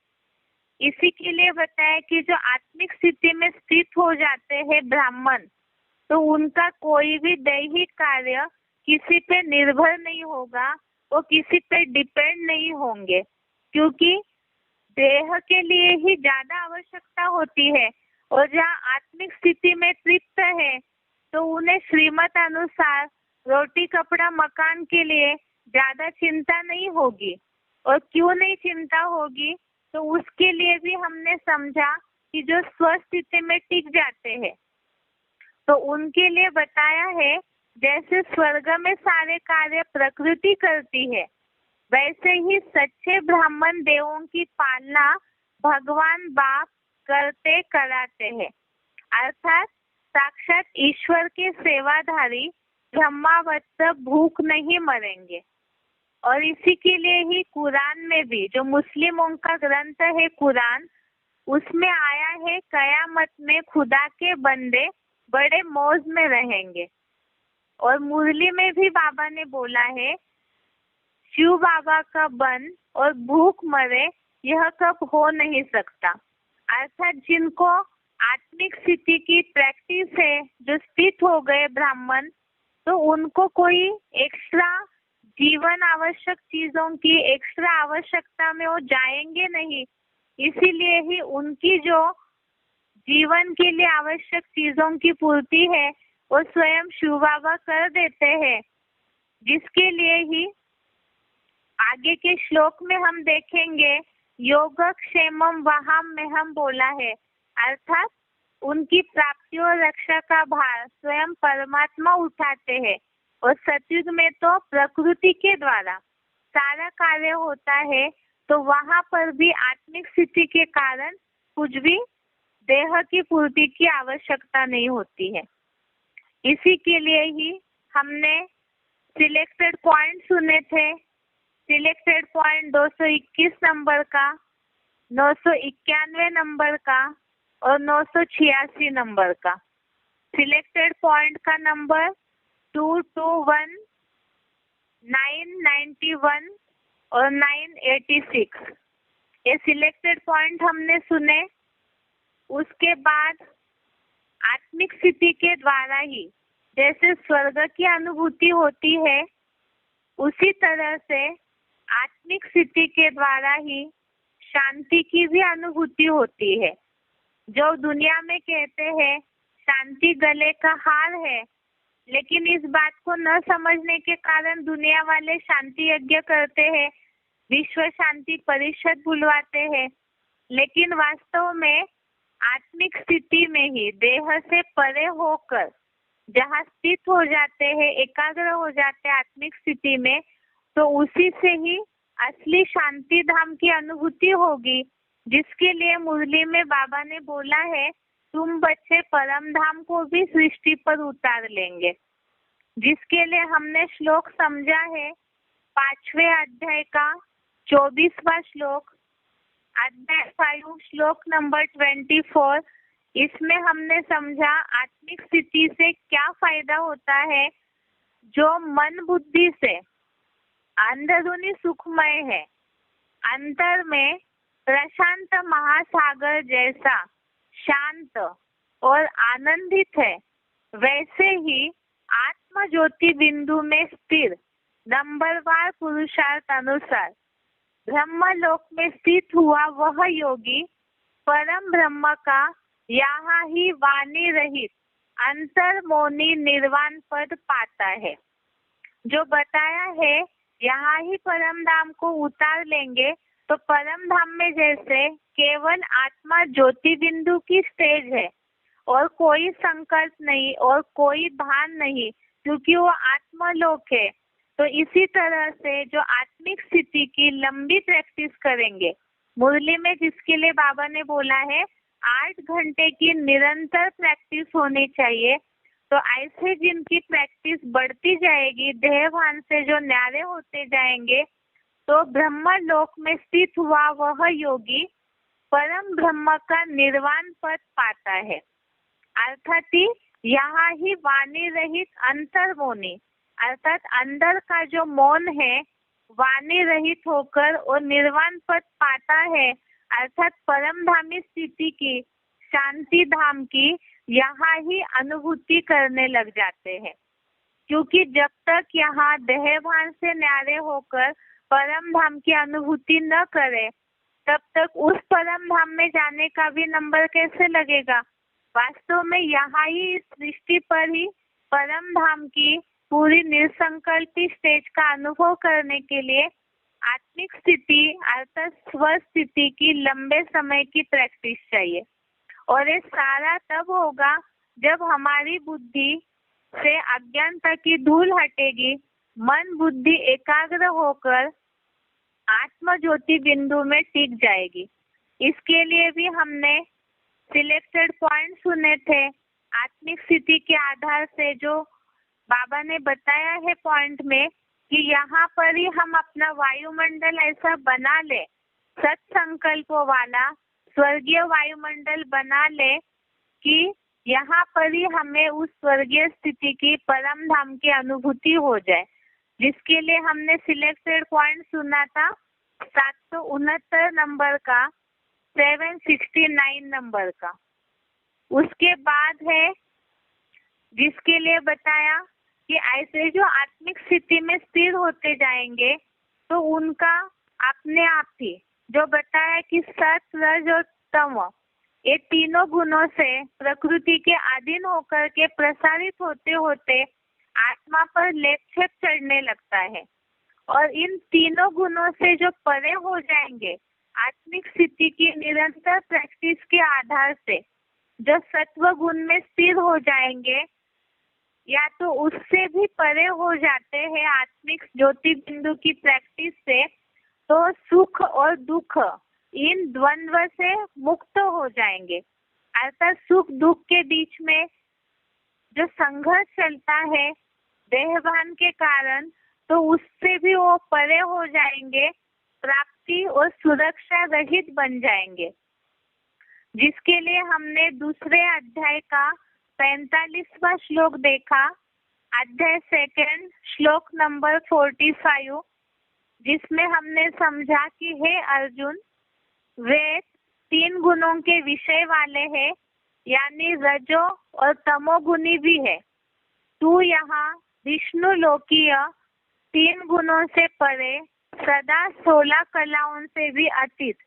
इसी के लिए बताया कि जो आत्मिक स्थिति में स्थित हो जाते हैं ब्राह्मण, तो उनका कोई भी दैहिक कार्य किसी पे निर्भर नहीं होगा, वो किसी पे डिपेंड नहीं होंगे, क्योंकि देह के लिए ही ज्यादा आवश्यकता होती है। और जहाँ आत्मिक स्थिति में तृप्त है तो उन्हें श्रीमत अनुसार रोटी कपड़ा मकान के लिए ज्यादा चिंता नहीं होगी। और क्यों नहीं चिंता होगी, तो उसके लिए भी हमने समझा कि जो स्वस्थिति में टिक जाते हैं तो उनके लिए बताया है जैसे स्वर्ग में सारे कार्य प्रकृति करती है, वैसे ही सच्चे ब्राह्मण देवों की पालना भगवान बाप करते कराते हैं। अर्थात साक्षात ईश्वर के सेवाधारी ब्रह्मावत्स भूख नहीं मरेंगे। और इसी के लिए ही कुरान में भी, जो मुस्लिमों का ग्रंथ है कुरान, उसमें आया है कयामत में खुदा के बंदे बड़े मौज में रहेंगे। और मुरली में भी बाबा ने बोला है शिव बाबा का बन और भूख मरे यह कब हो नहीं सकता। अर्थात जिनको आत्मिक स्थिति की प्रैक्टिस है, जो स्थित हो गए ब्राह्मण, तो उनको कोई एक्स्ट्रा जीवन आवश्यक चीजों की एक्स्ट्रा आवश्यकता में वो जाएंगे नहीं। इसीलिए ही उनकी जो जीवन के लिए आवश्यक चीजों की पूर्ति है वो स्वयं शिव बाबा कर देते हैं। जिसके लिए ही आगे के श्लोक में हम देखेंगे योगक्षेमम वहाम में हम बोला है। अर्थात उनकी प्राप्ति और रक्षा का भार स्वयं परमात्मा उठाते हैं। और सतयुग में तो प्रकृति के द्वारा सारा कार्य होता है, तो वहां पर भी आत्मिक स्थिति के कारण कुछ भी देह की पूर्ति की आवश्यकता नहीं होती है। इसी के लिए ही हमने सिलेक्टेड पॉइंट सुने थे। सिलेक्टेड पॉइंट 221 नंबर का, 991 नंबर का और 986 नंबर का। सिलेक्टेड पॉइंट का नंबर 221, 991 और 986, ये सिलेक्टेड पॉइंट हमने सुने। उसके बाद आत्मिक स्थिति के द्वारा ही जैसे स्वर्ग की अनुभूति होती है, उसी तरह से आत्मिक स्थिति के द्वारा ही शांति की भी अनुभूति होती है। जो दुनिया में कहते हैं शांति गले का हार है, लेकिन इस बात को न समझने के कारण दुनिया वाले शांति यज्ञ करते हैं, विश्व शांति परिषद बुलवाते हैं। लेकिन वास्तव में आत्मिक स्थिति में ही देह से परे होकर जहाँ स्थित हो जाते हैं, एकाग्र हो जाते हैं आत्मिक स्थिति में, तो उसी से ही असली शांति धाम की अनुभूति होगी। जिसके लिए मुरली में बाबा ने बोला है तुम बच्चे परम धाम को भी सृष्टि पर उतार लेंगे। जिसके लिए हमने श्लोक समझा है 5वें अध्याय का 24वां श्लोक, अध्याय 5 श्लोक नंबर 24। इसमें हमने समझा आत्मिक स्थिति से क्या फायदा होता है। जो मन बुद्धि से अंदरूनी सुखमय है, अंतर में प्रशांत महासागर जैसा शांत और आनंदित है, वैसे ही आत्म ज्योति बिंदु में स्थिर नंबरवार पुरुषार्थ अनुसार ब्रह्मलोक में स्थित हुआ वह योगी परम ब्रह्म का यहाँ ही वाणी रहित अंतर्मोनी निर्वाण पद पाता है। जो बताया है यहाँ ही परम धाम को उतार लेंगे, तो परम धाम में जैसे केवल आत्मा ज्योति बिंदु की स्टेज है और कोई संकल्प नहीं और कोई भान नहीं, क्योंकि वो आत्मलोक है। तो इसी तरह से जो आत्मिक स्थिति की लंबी प्रैक्टिस करेंगे, मुरली में जिसके लिए बाबा ने बोला है 8 घंटे की निरंतर प्रैक्टिस होनी चाहिए, तो ऐसे जिनकी प्रैक्टिस बढ़ती जाएगी, देहभान से जो न्यारे होते जाएंगे, तो ब्रह्म लोक में स्थित हुआ वह योगी परम ब्रह्म का निर्वाण पद पाता है। अर्थात ही यहाँ ही वाणी रहित अंतर्मौनी, अर्थात अंदर का जो मौन है वाणी रहित होकर वो निर्वाण पद पाता है, अर्थात परम धामी स्थिति की, शांति धाम की यहाँ ही अनुभूति करने लग जाते हैं। क्योंकि जब तक यहाँ देहभान से न्यारे होकर परम धाम की अनुभूति न करे, तब तक उस परम धाम में जाने का भी नंबर कैसे लगेगा। वास्तव में यहाँ ही इस सृष्टि पर ही परम धाम की पूरी निसंकल्पी स्टेज का अनुभव करने के लिए आत्मिक स्थिति अर्थात स्व स्थिति की लंबे समय की प्रैक्टिस चाहिए। और ये सारा तब होगा जब हमारी बुद्धि से अज्ञानता की धूल हटेगी, मन बुद्धि एकाग्र होकर आत्म ज्योति बिंदु में टिक जाएगी। इसके लिए भी हमने सिलेक्टेड पॉइंट सुने थे। आत्मिक स्थिति के आधार से जो बाबा ने बताया है पॉइंट में कि यहाँ पर ही हम अपना वायुमंडल ऐसा बना ले, सत्संकल्पों वाला स्वर्गीय वायुमंडल बना ले कि यहाँ पर ही हमें उस स्वर्गीय स्थिति की परम धाम की अनुभूति हो जाए, जिसके लिए हमने सिलेक्टेड पॉइंट सुना था 769 नंबर का, 769 नंबर का। उसके बाद है जिसके लिए बताया कि ऐसे जो आत्मिक स्थिति में स्थिर होते जाएंगे तो उनका अपने आप ही जो बताया कि सत रज और तम, ये तीनों गुणों से प्रकृति के अधीन होकर के प्रसारित होते होते आत्मा पर लेपछेप चढ़ने लगता है। और इन तीनों गुणों से जो परे हो जाएंगे, आत्मिक स्थिति की निरंतर प्रैक्टिस के आधार से जो सत्व गुण में स्थिर हो जाएंगे या तो उससे भी परे हो जाते हैं आत्मिक ज्योति बिंदु की प्रैक्टिस से, तो सुख और दुख इन द्वंद्व से मुक्त हो जाएंगे। अर्थात सुख दुख के बीच में जो संघर्ष चलता है देहभान के कारण, तो उससे भी वो परे हो जाएंगे, प्राप्ति और सुरक्षा रहित बन जाएंगे। जिसके लिए हमने दूसरे अध्याय का 45वां श्लोक देखा, अध्याय 2 श्लोक नंबर 45, जिसमें हमने समझा कि हे अर्जुन, वे 3 गुणों के विषय वाले हैं, यानी रजो और तमोगुणी भी है। तू यहाँ विष्णु लोकीय 3 गुणों से परे, सदा 16 कलाओं से भी अतीत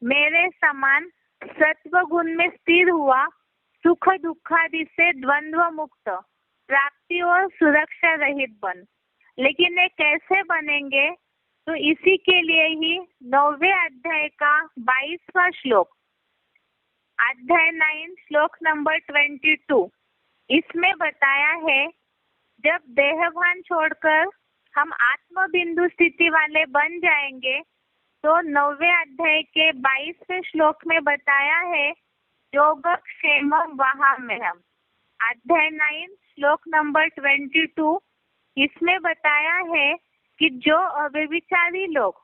मेरे समान सत्व गुण में स्थिर हुआ, सुख दुखादि से द्वंद्व मुक्त, प्राप्ति और सुरक्षा रहित बन। लेकिन ये कैसे बनेंगे? तो इसी के लिए ही 9वें अध्याय का 22वां श्लोक, अध्याय 9 श्लोक नंबर 22, इसमें बताया है जब देहभान छोड़कर हम आत्म बिंदु स्थिति वाले बन जाएंगे, तो 9वें अध्याय के 22वें श्लोक में बताया है योगक्षेम वहाम्यहम्। अध्याय 9 श्लोक नंबर 22, इसमें बताया है कि जो अव्यभिचारी लोग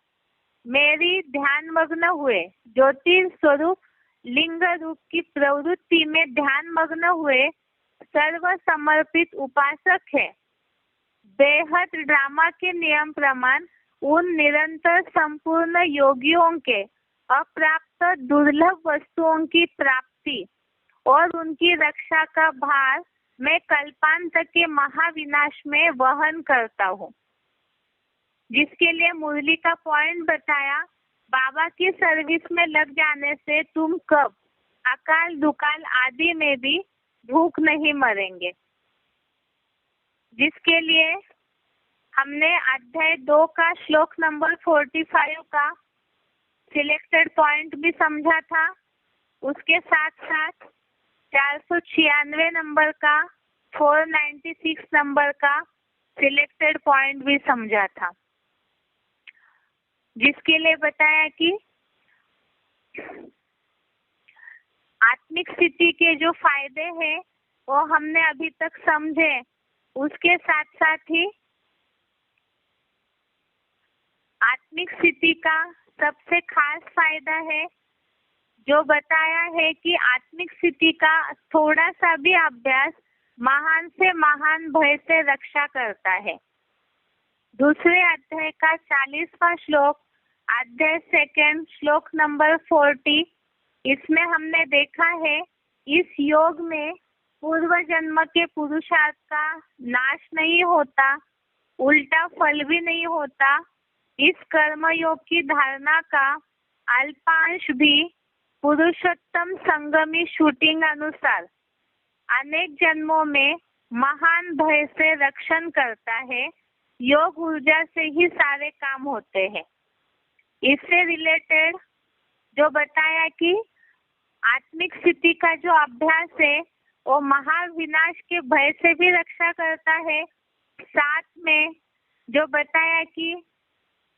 मेरी ध्यान मग्न हुए, ज्योतिर् स्वरूप लिंग रूप की प्रवृत्ति में ध्यान मग्न हुए सर्व समर्पित उपासक है, बेहद ड्रामा के नियम प्रमाण उन निरंतर संपूर्ण योगियों के अप्राप्त दुर्लभ वस्तुओं की प्राप्ति और उनकी रक्षा का भार मैं कल्पांत के महाविनाश में वहन करता हूँ। जिसके लिए मुरली का पॉइंट बताया, बाबा की सर्विस में लग जाने से तुम कब अकाल दुकाल आदि में भी भूख नहीं मरेंगे। जिसके लिए हमने अध्याय 2 का श्लोक नंबर 45 का सिलेक्टेड पॉइंट भी समझा था। उसके साथ साथ 496 नंबर का 496 नंबर का सिलेक्टेड पॉइंट भी समझा था, जिसके लिए बताया कि आत्मिक स्थिति के जो फायदे हैं वो हमने अभी तक समझे। उसके साथ साथ ही आत्मिक स्थिति का सबसे खास फायदा है जो बताया है कि आत्मिक स्थिति का थोड़ा सा भी अभ्यास महान से महान भय से रक्षा करता है। दूसरे अध्याय का 40वां श्लोक, अध्याय सेकंड, श्लोक नंबर 40, इसमें हमने देखा है इस योग में पूर्व जन्म के पुरुषार्थ का नाश नहीं होता, उल्टा फल भी नहीं होता। इस कर्म योग की धारणा का अल्पांश भी पुरुषोत्तम संगमी शूटिंग अनुसार अनेक जन्मों में महान भय से रक्षण करता है। योग ऊर्जा से ही सारे काम होते हैं। इससे रिलेटेड जो बताया कि आत्मिक स्थिति का जो अभ्यास है वो महाविनाश के भय से भी रक्षा करता है। साथ में जो बताया कि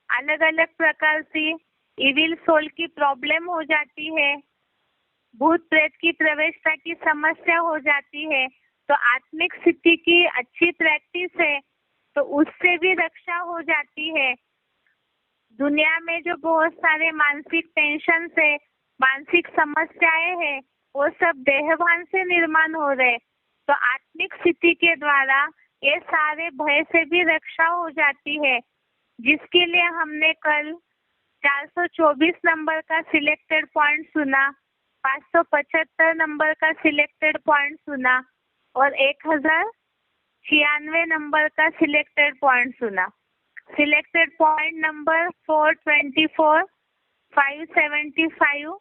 अलग अलग प्रकार से इविल सोल की प्रॉब्लम हो जाती है, भूत प्रेत की प्रवेशता की समस्या हो जाती है, तो आत्मिक स्थिति की अच्छी प्रैक्टिस है तो उससे भी रक्षा हो जाती है। दुनिया में जो बहुत सारे मानसिक टेंशन है, मानसिक समस्याएं हैं, वो सब देहभान से निर्माण हो रहे, तो आत्मिक स्थिति के द्वारा ये सारे भय से भी रक्षा हो जाती है, जिसके लिए हमने कल 424 नंबर का सिलेक्टेड पॉइंट सुना, 575 नंबर का सिलेक्टेड पॉइंट सुना और 1096 नंबर का सिलेक्टेड पॉइंट सुना। सिलेक्टेड पॉइंट नंबर 424, 575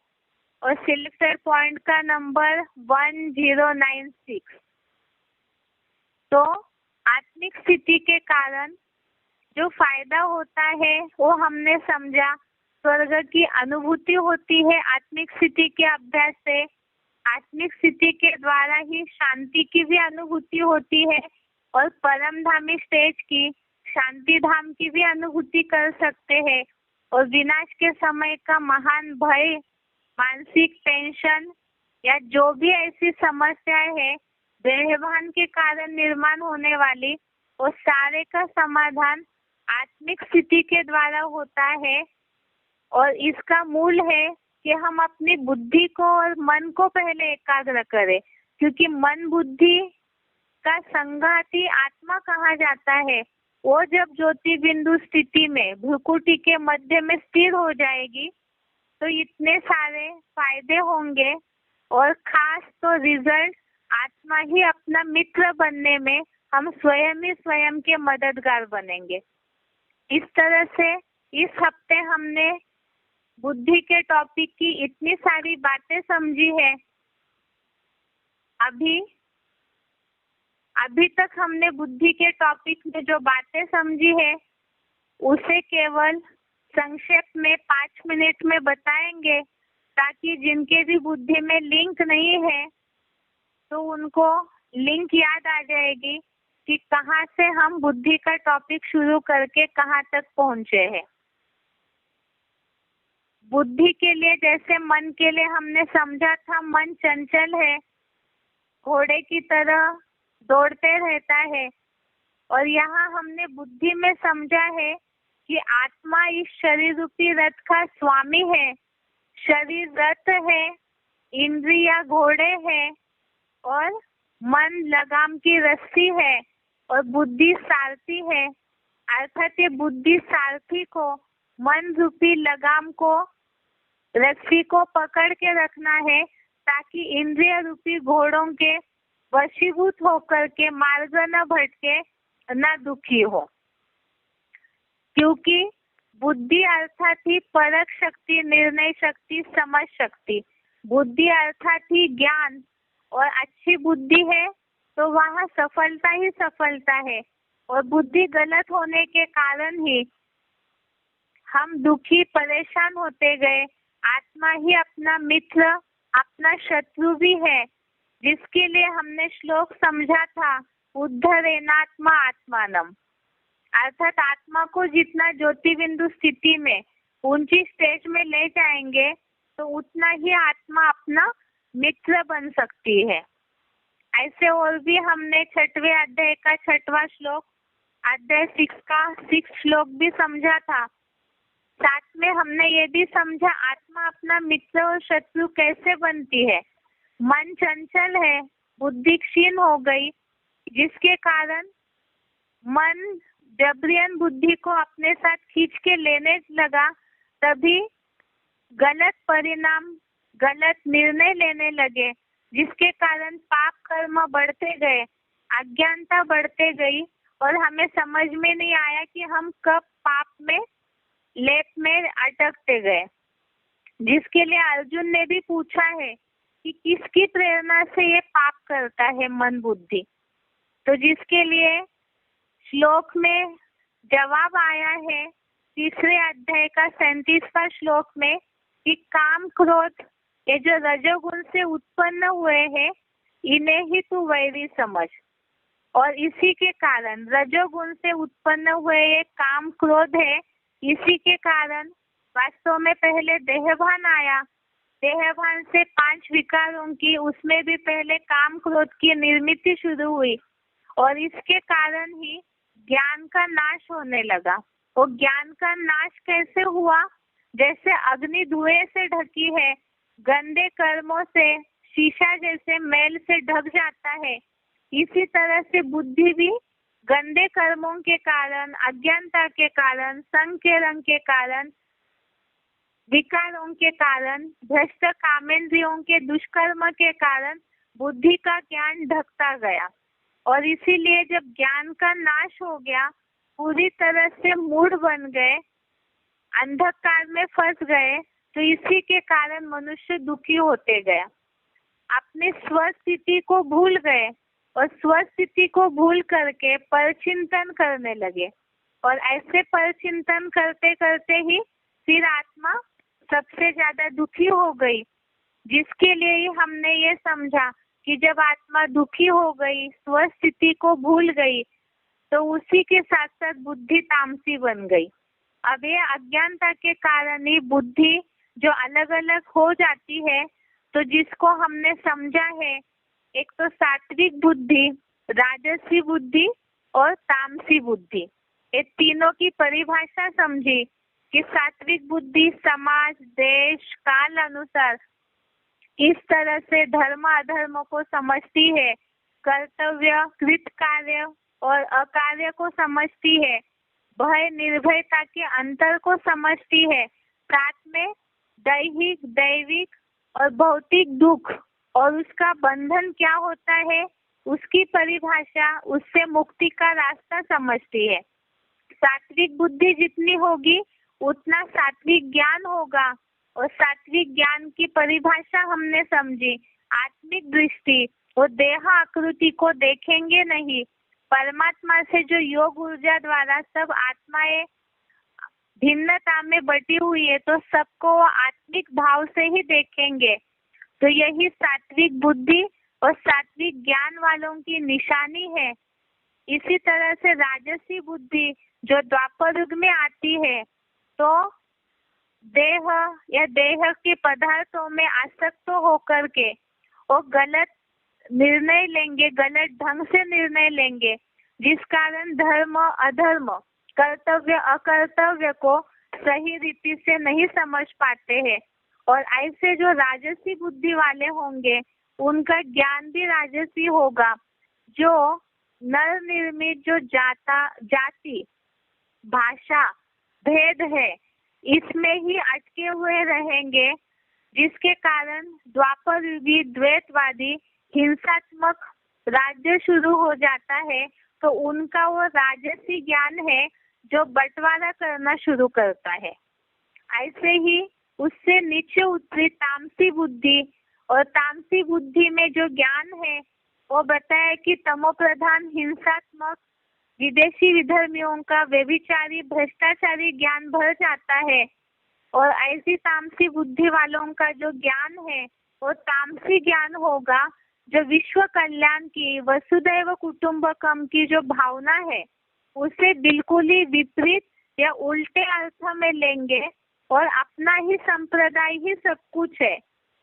और सिलेक्टेड पॉइंट का नंबर 1096। तो आत्मिक स्थिति के कारण जो फायदा होता है वो हमने समझा। स्वर्ग की अनुभूति होती है आत्मिक स्थिति के अभ्यास से। आत्मिक स्थिति के द्वारा ही शांति की भी अनुभूति होती है और परमधामी स्टेज की शांति धाम की भी अनुभूति कर सकते हैं। और विनाश के समय का महान भय, मानसिक टेंशन या जो भी ऐसी समस्याएं है देहभान के कारण निर्माण होने वाली, वो सारे का समाधान आत्मिक स्थिति के द्वारा होता है। और इसका मूल है कि हम अपनी बुद्धि को और मन को पहले एकाग्र करें, क्योंकि मन बुद्धि का संघाती आत्मा कहा जाता है। वो जब ज्योति बिंदु स्थिति में भ्रुकुटी के मध्य में स्थिर हो जाएगी तो इतने सारे फायदे होंगे और खास तो रिजल्ट आत्मा ही अपना मित्र बनने में हम स्वयं ही स्वयं के मददगार बनेंगे। इस तरह से इस हफ्ते हमने बुद्धि के टॉपिक की इतनी सारी बातें समझी है। अभी तक हमने बुद्धि के टॉपिक में जो बातें समझी है उसे केवल संक्षेप में 5 मिनट में बताएंगे, ताकि जिनके भी बुद्धि में लिंक नहीं है तो उनको लिंक याद आ जाएगी कि कहाँ से हम बुद्धि का टॉपिक शुरू करके कहाँ तक पहुँचे हैं। बुद्धि के लिए जैसे मन के लिए हमने समझा था, मन चंचल है, घोड़े की तरह दौड़ते रहता है। और यहाँ हमने बुद्धि में समझा है कि आत्मा इस शरीर रूपी रथ का स्वामी है। शरीर रथ है, इंद्रिया घोड़े है और मन लगाम की रस्सी है और बुद्धि सारथी है। अर्थात ये बुद्धि सारथी को, मन रूपी लगाम को, रस्सी को पकड़ के रखना है, ताकि इंद्रिय रूपी घोड़ों के वशीभूत होकर के मार्ग न भटके, न दुखी हो। क्योंकि बुद्धि अर्थात ही परख शक्ति, निर्णय शक्ति, समझ शक्ति। बुद्धि अर्थात ही ज्ञान, और अच्छी बुद्धि है तो वहाँ सफलता ही सफलता है। और बुद्धि गलत होने के कारण ही हम दुखी, परेशान होते गए। आत्मा ही अपना मित्र, अपना शत्रु भी है। जिसके लिए हमने श्लोक समझा था उद्धरेणात्मा आत्मानम, अर्थात आत्मा को जितना ज्योति बिंदु स्थिति में ऊंची स्टेज में ले जाएंगे तो उतना ही आत्मा अपना मित्र बन सकती है। ऐसे और भी हमने 6वें अध्याय का 6वां श्लोक, अध्याय 6 का 6 श्लोक भी समझा था। साथ में हमने ये भी समझा आत्मा अपना मित्र और शत्रु कैसे बनती है। मन चंचल है, बुद्धि क्षीण हो गई, जिसके कारण मन जबरियन बुद्धि को अपने साथ खींच के लेने लगा, तभी गलत परिणाम, गलत निर्णय लेने लगे, जिसके कारण पाप कर्म बढ़ते गए, अज्ञानता बढ़ते गई और हमें समझ में नहीं आया कि हम कब पाप में लेप में अटकते गए। जिसके लिए अर्जुन ने भी पूछा है कि किसकी प्रेरणा से ये पाप करता है मन बुद्धि। तो जिसके लिए श्लोक में जवाब आया है 3रे अध्याय का 37वां श्लोक में कि काम क्रोध ये जो रजोगुण से उत्पन्न हुए हैं इन्हें ही तू वैरी समझ। और इसी के कारण रजोगुण से उत्पन्न हुए ये काम क्रोध है, इसी के कारण वास्तव में पहले देहभान आया, देहभान से 5 विकारों की, उसमें भी पहले काम क्रोध की निर्मिति शुरू हुई और इसके कारण ही ज्ञान का नाश होने लगा। वो ज्ञान का नाश कैसे हुआ? जैसे अग्नि धुएं से ढकी है, गंदे कर्मों से शीशा जैसे मैल से ढक जाता है, इसी तरह से बुद्धि भी गंदे कर्मों के कारण, अज्ञानता के कारण, संग के रंग के कारण, विकारों के कारण, भ्रष्ट कामेंद्रियों के दुष्कर्म के कारण बुद्धि का ज्ञान ढकता गया। और इसीलिए जब ज्ञान का नाश हो गया, पूरी तरह से मूढ़ बन गए, अंधकार में फंस गए, तो इसी के कारण मनुष्य दुखी होते गया, अपनी स्वस्थिति को भूल गए और स्वस्थिति को भूल करके परचिंतन करने लगे। और ऐसे परचिंतन करते करते ही फिर आत्मा सबसे ज्यादा दुखी हो गई। जिसके लिए ही हमने ये समझा कि जब आत्मा दुखी हो गई, स्वस्थिति को भूल गई, तो उसी के साथ साथ बुद्धि तामसी बन गई। अब ये अज्ञानता के कारण ही बुद्धि जो अलग अलग हो जाती है, तो जिसको हमने समझा है, एक तो सात्विक बुद्धि, राजसी बुद्धि और तामसी बुद्धि, ये तीनों की परिभाषा समझी कि सात्विक बुद्धि समाज, देश, काल अनुसार इस तरह से धर्म अधर्म को समझती है, कर्तव्य, कृत कार्य और अकार्य को समझती है, भय निर्भयता के अंतर को समझती है, साथ में दैहिक, दैविक और भौतिक दुख और उसका बंधन क्या होता है, उसकी परिभाषा, उससे मुक्ति का रास्ता समझती है। सात्विक बुद्धि जितनी होगी उतना सात्विक ज्ञान होगा और सात्विक ज्ञान की परिभाषा हमने समझी, आत्मिक दृष्टि, वो देह आकृति को देखेंगे नहीं, परमात्मा से जो योग ऊर्जा द्वारा सब आत्माएं भिन्नता में बटी हुई है, तो सबको आत्मिक भाव से ही देखेंगे। तो यही सात्विक बुद्धि और सात्विक ज्ञान वालों की निशानी है। इसी तरह से राजसी बुद्धि जो द्वापर युग में आती है, तो देह या देह के पदार्थों में आसक्त होकर के वो गलत निर्णय लेंगे, गलत ढंग से निर्णय लेंगे, जिस कारण धर्म अधर्म, कर्तव्य अकर्तव्य को सही रीति से नहीं समझ पाते हैं। और ऐसे जो राजसी बुद्धि वाले होंगे उनका ज्ञान भी राजसी होगा, जो नर निर्मित जो जाति, भाषा, भेद है, इसमें ही अटके हुए रहेंगे, जिसके कारण द्वापर युगी द्वैतवादी हिंसात्मक राज्य शुरू हो जाता है। तो उनका वो राजसी ज्ञान है जो बंटवारा करना शुरू करता है। ऐसे ही उससे नीचे उतरी तामसी बुद्धि, और तामसी बुद्धि में जो ज्ञान है वो बताया कि तमोप्रधान, हिंसात्मक, विदेशी विधर्मियों का व्यभिचारी, भ्रष्टाचारी ज्ञान भर जाता है। और ऐसी तामसी बुद्धि वालों का जो ज्ञान है वो तामसी ज्ञान होगा, जो विश्व कल्याण की, वसुधैव कुटुंबकम की जो भावना है उसे बिल्कुल ही विपरीत या उल्टे अर्थ में लेंगे और अपना ही संप्रदाय ही सब कुछ है,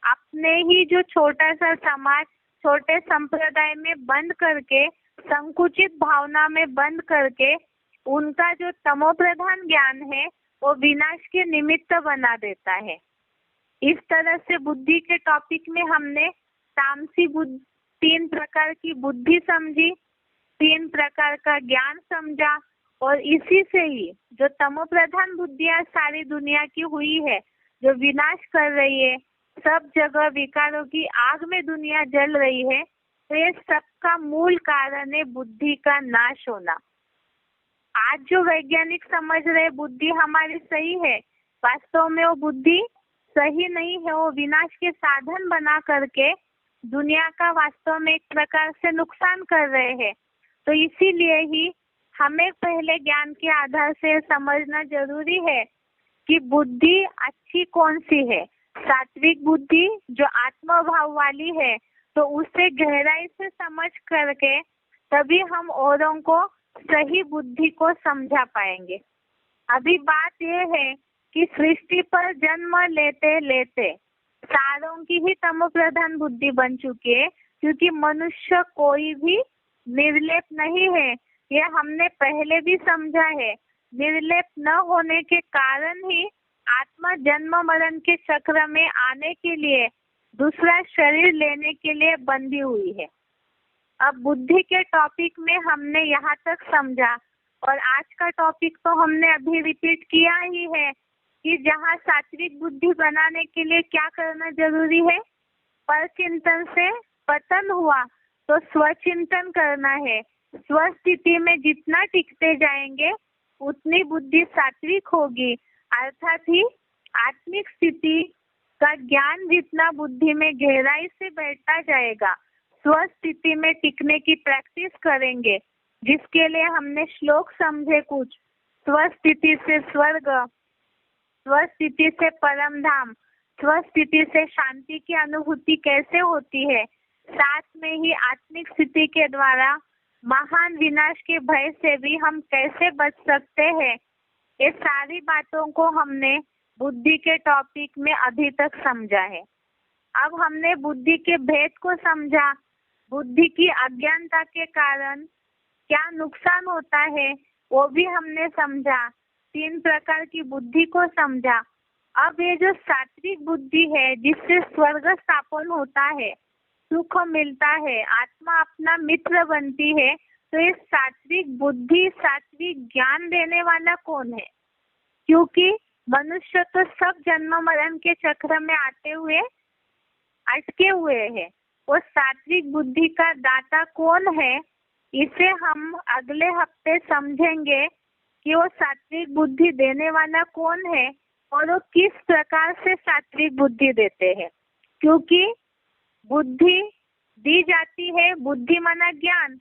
अपने ही जो छोटा सा समाज छोटे संप्रदाय में बंद करके, संकुचित भावना में बंद करके उनका जो तमोप्रधान ज्ञान है वो विनाश के निमित्त बना देता है। इस तरह से बुद्धि के टॉपिक में हमने तामसी बुद्धि, 3 प्रकार की बुद्धि समझी, 3 प्रकार का ज्ञान समझा और इसी से ही जो तमोप्रधान बुद्धियां सारी दुनिया की हुई है, जो विनाश कर रही है, सब जगह विकारों की आग में दुनिया जल रही है, तो ये सबका मूल कारण है बुद्धि का नाश होना। आज जो वैज्ञानिक समझ रहे बुद्धि हमारी सही है, वास्तव में वो बुद्धि सही नहीं है, वो विनाश के साधन बना करके दुनिया का वास्तव में एक प्रकार से नुकसान कर रहे हैं। तो इसीलिए ही हमें पहले ज्ञान के आधार से समझना जरूरी है कि बुद्धि अच्छी कौन सी है। सात्विक बुद्धि जो आत्मभाव वाली है, तो उसे गहराई से समझ करके तभी हम औरों को सही बुद्धि को समझा पाएंगे। अभी बात यह है कि सृष्टि पर जन्म लेते लेते सारों की ही तमोप्रधान बुद्धि बन चुकी है, क्योंकि मनुष्य कोई भी निर्लेप नहीं है। ये हमने पहले भी समझा है। निर्लेप न होने के कारण ही आत्मा जन्म मरण के चक्र में आने के लिए, दूसरा शरीर लेने के लिए बंधी हुई है। अब बुद्धि के टॉपिक में हमने यहाँ तक समझा और आज का टॉपिक तो हमने अभी रिपीट किया ही है कि जहाँ सात्विक बुद्धि बनाने के लिए क्या करना जरूरी है। पर चिंतन से पतन हुआ तो स्वचिंतन करना है। स्वस्थिति में जितना टिकते जाएंगे उतनी बुद्धि सात्विक होगी, अर्थात ही आत्मिक स्थिति का ज्ञान जितना बुद्धि में गहराई से बैठता जाएगा, स्वस्थिति में टिकने की प्रैक्टिस करेंगे, जिसके लिए हमने श्लोक समझे कुछ। स्वस्थिति से स्वर्ग, स्वस्थिति से परम धाम, स्वस्थिति से शांति की अनुभूति कैसे होती है, साथ में ही आत्मिक स्थिति के द्वारा महान विनाश के भय से भी हम कैसे बच सकते हैं, ये सारी बातों को हमने बुद्धि के टॉपिक में अभी तक समझा है। अब हमने बुद्धि के भेद को समझा, बुद्धि की अज्ञानता के कारण क्या नुकसान होता है वो भी हमने समझा, 3 प्रकार की बुद्धि को समझा। अब ये जो सात्विक बुद्धि है जिससे स्वर्ग स्थापन होता है, सुख मिलता है, आत्मा अपना मित्र बनती है, तो ये सात्विक बुद्धि, सात्विक ज्ञान देने वाला कौन है? क्योंकि मनुष्य तो सब जन्म मरण के चक्र में आते हुए अटके हुए हैं। वो सात्विक बुद्धि का दाता कौन है, इसे हम अगले हफ्ते समझेंगे कि वो सात्विक बुद्धि देने वाला कौन है और वो किस प्रकार से सात्विक बुद्धि देते हैं। क्योंकि बुद्धि दी जाती है, बुद्धि माना ज्ञान,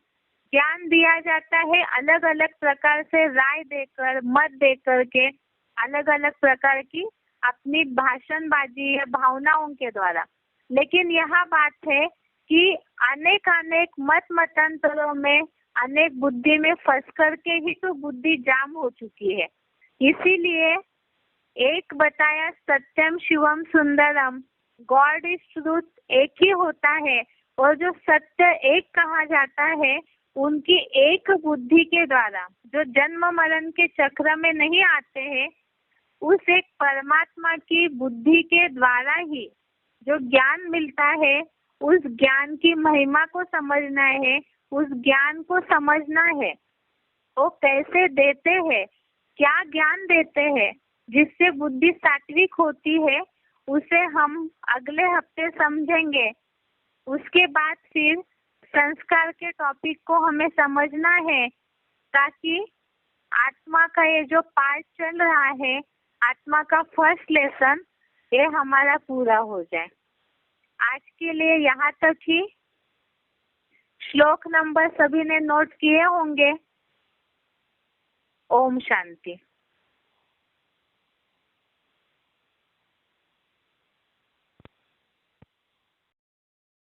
ज्ञान दिया जाता है अलग अलग प्रकार से, राय देकर, मत देकर के, अलग अलग प्रकार की अपनी भाषणबाजी या भावनाओं के द्वारा। लेकिन यह बात है कि अनेक मत मतांतरों में, अनेक बुद्धि में फंस करके ही तो बुद्धि जाम हो चुकी है। इसीलिए एक बताया सत्यम शिवम सुंदरम, गॉड इज ट्रूथ, एक ही होता है, और जो सत्य एक कहा जाता है उनकी एक बुद्धि के द्वारा, जो जन्म मरण के चक्र में नहीं आते हैं, उस एक परमात्मा की बुद्धि के द्वारा ही जो ज्ञान मिलता है, उस ज्ञान की महिमा को समझना है, उस ज्ञान को समझना है। वो कैसे देते हैं, क्या ज्ञान देते हैं जिससे बुद्धि सात्विक होती है, उसे हम अगले हफ्ते समझेंगे। उसके बाद फिर संस्कार के टॉपिक को हमें समझना है, ताकि आत्मा का ये जो पार्ट चल रहा है, आत्मा का फर्स्ट लेसन, ये हमारा पूरा हो जाए। आज के लिए यहाँ तक ही। श्लोक नंबर सभी ने नोट किए होंगे। ओम शांति।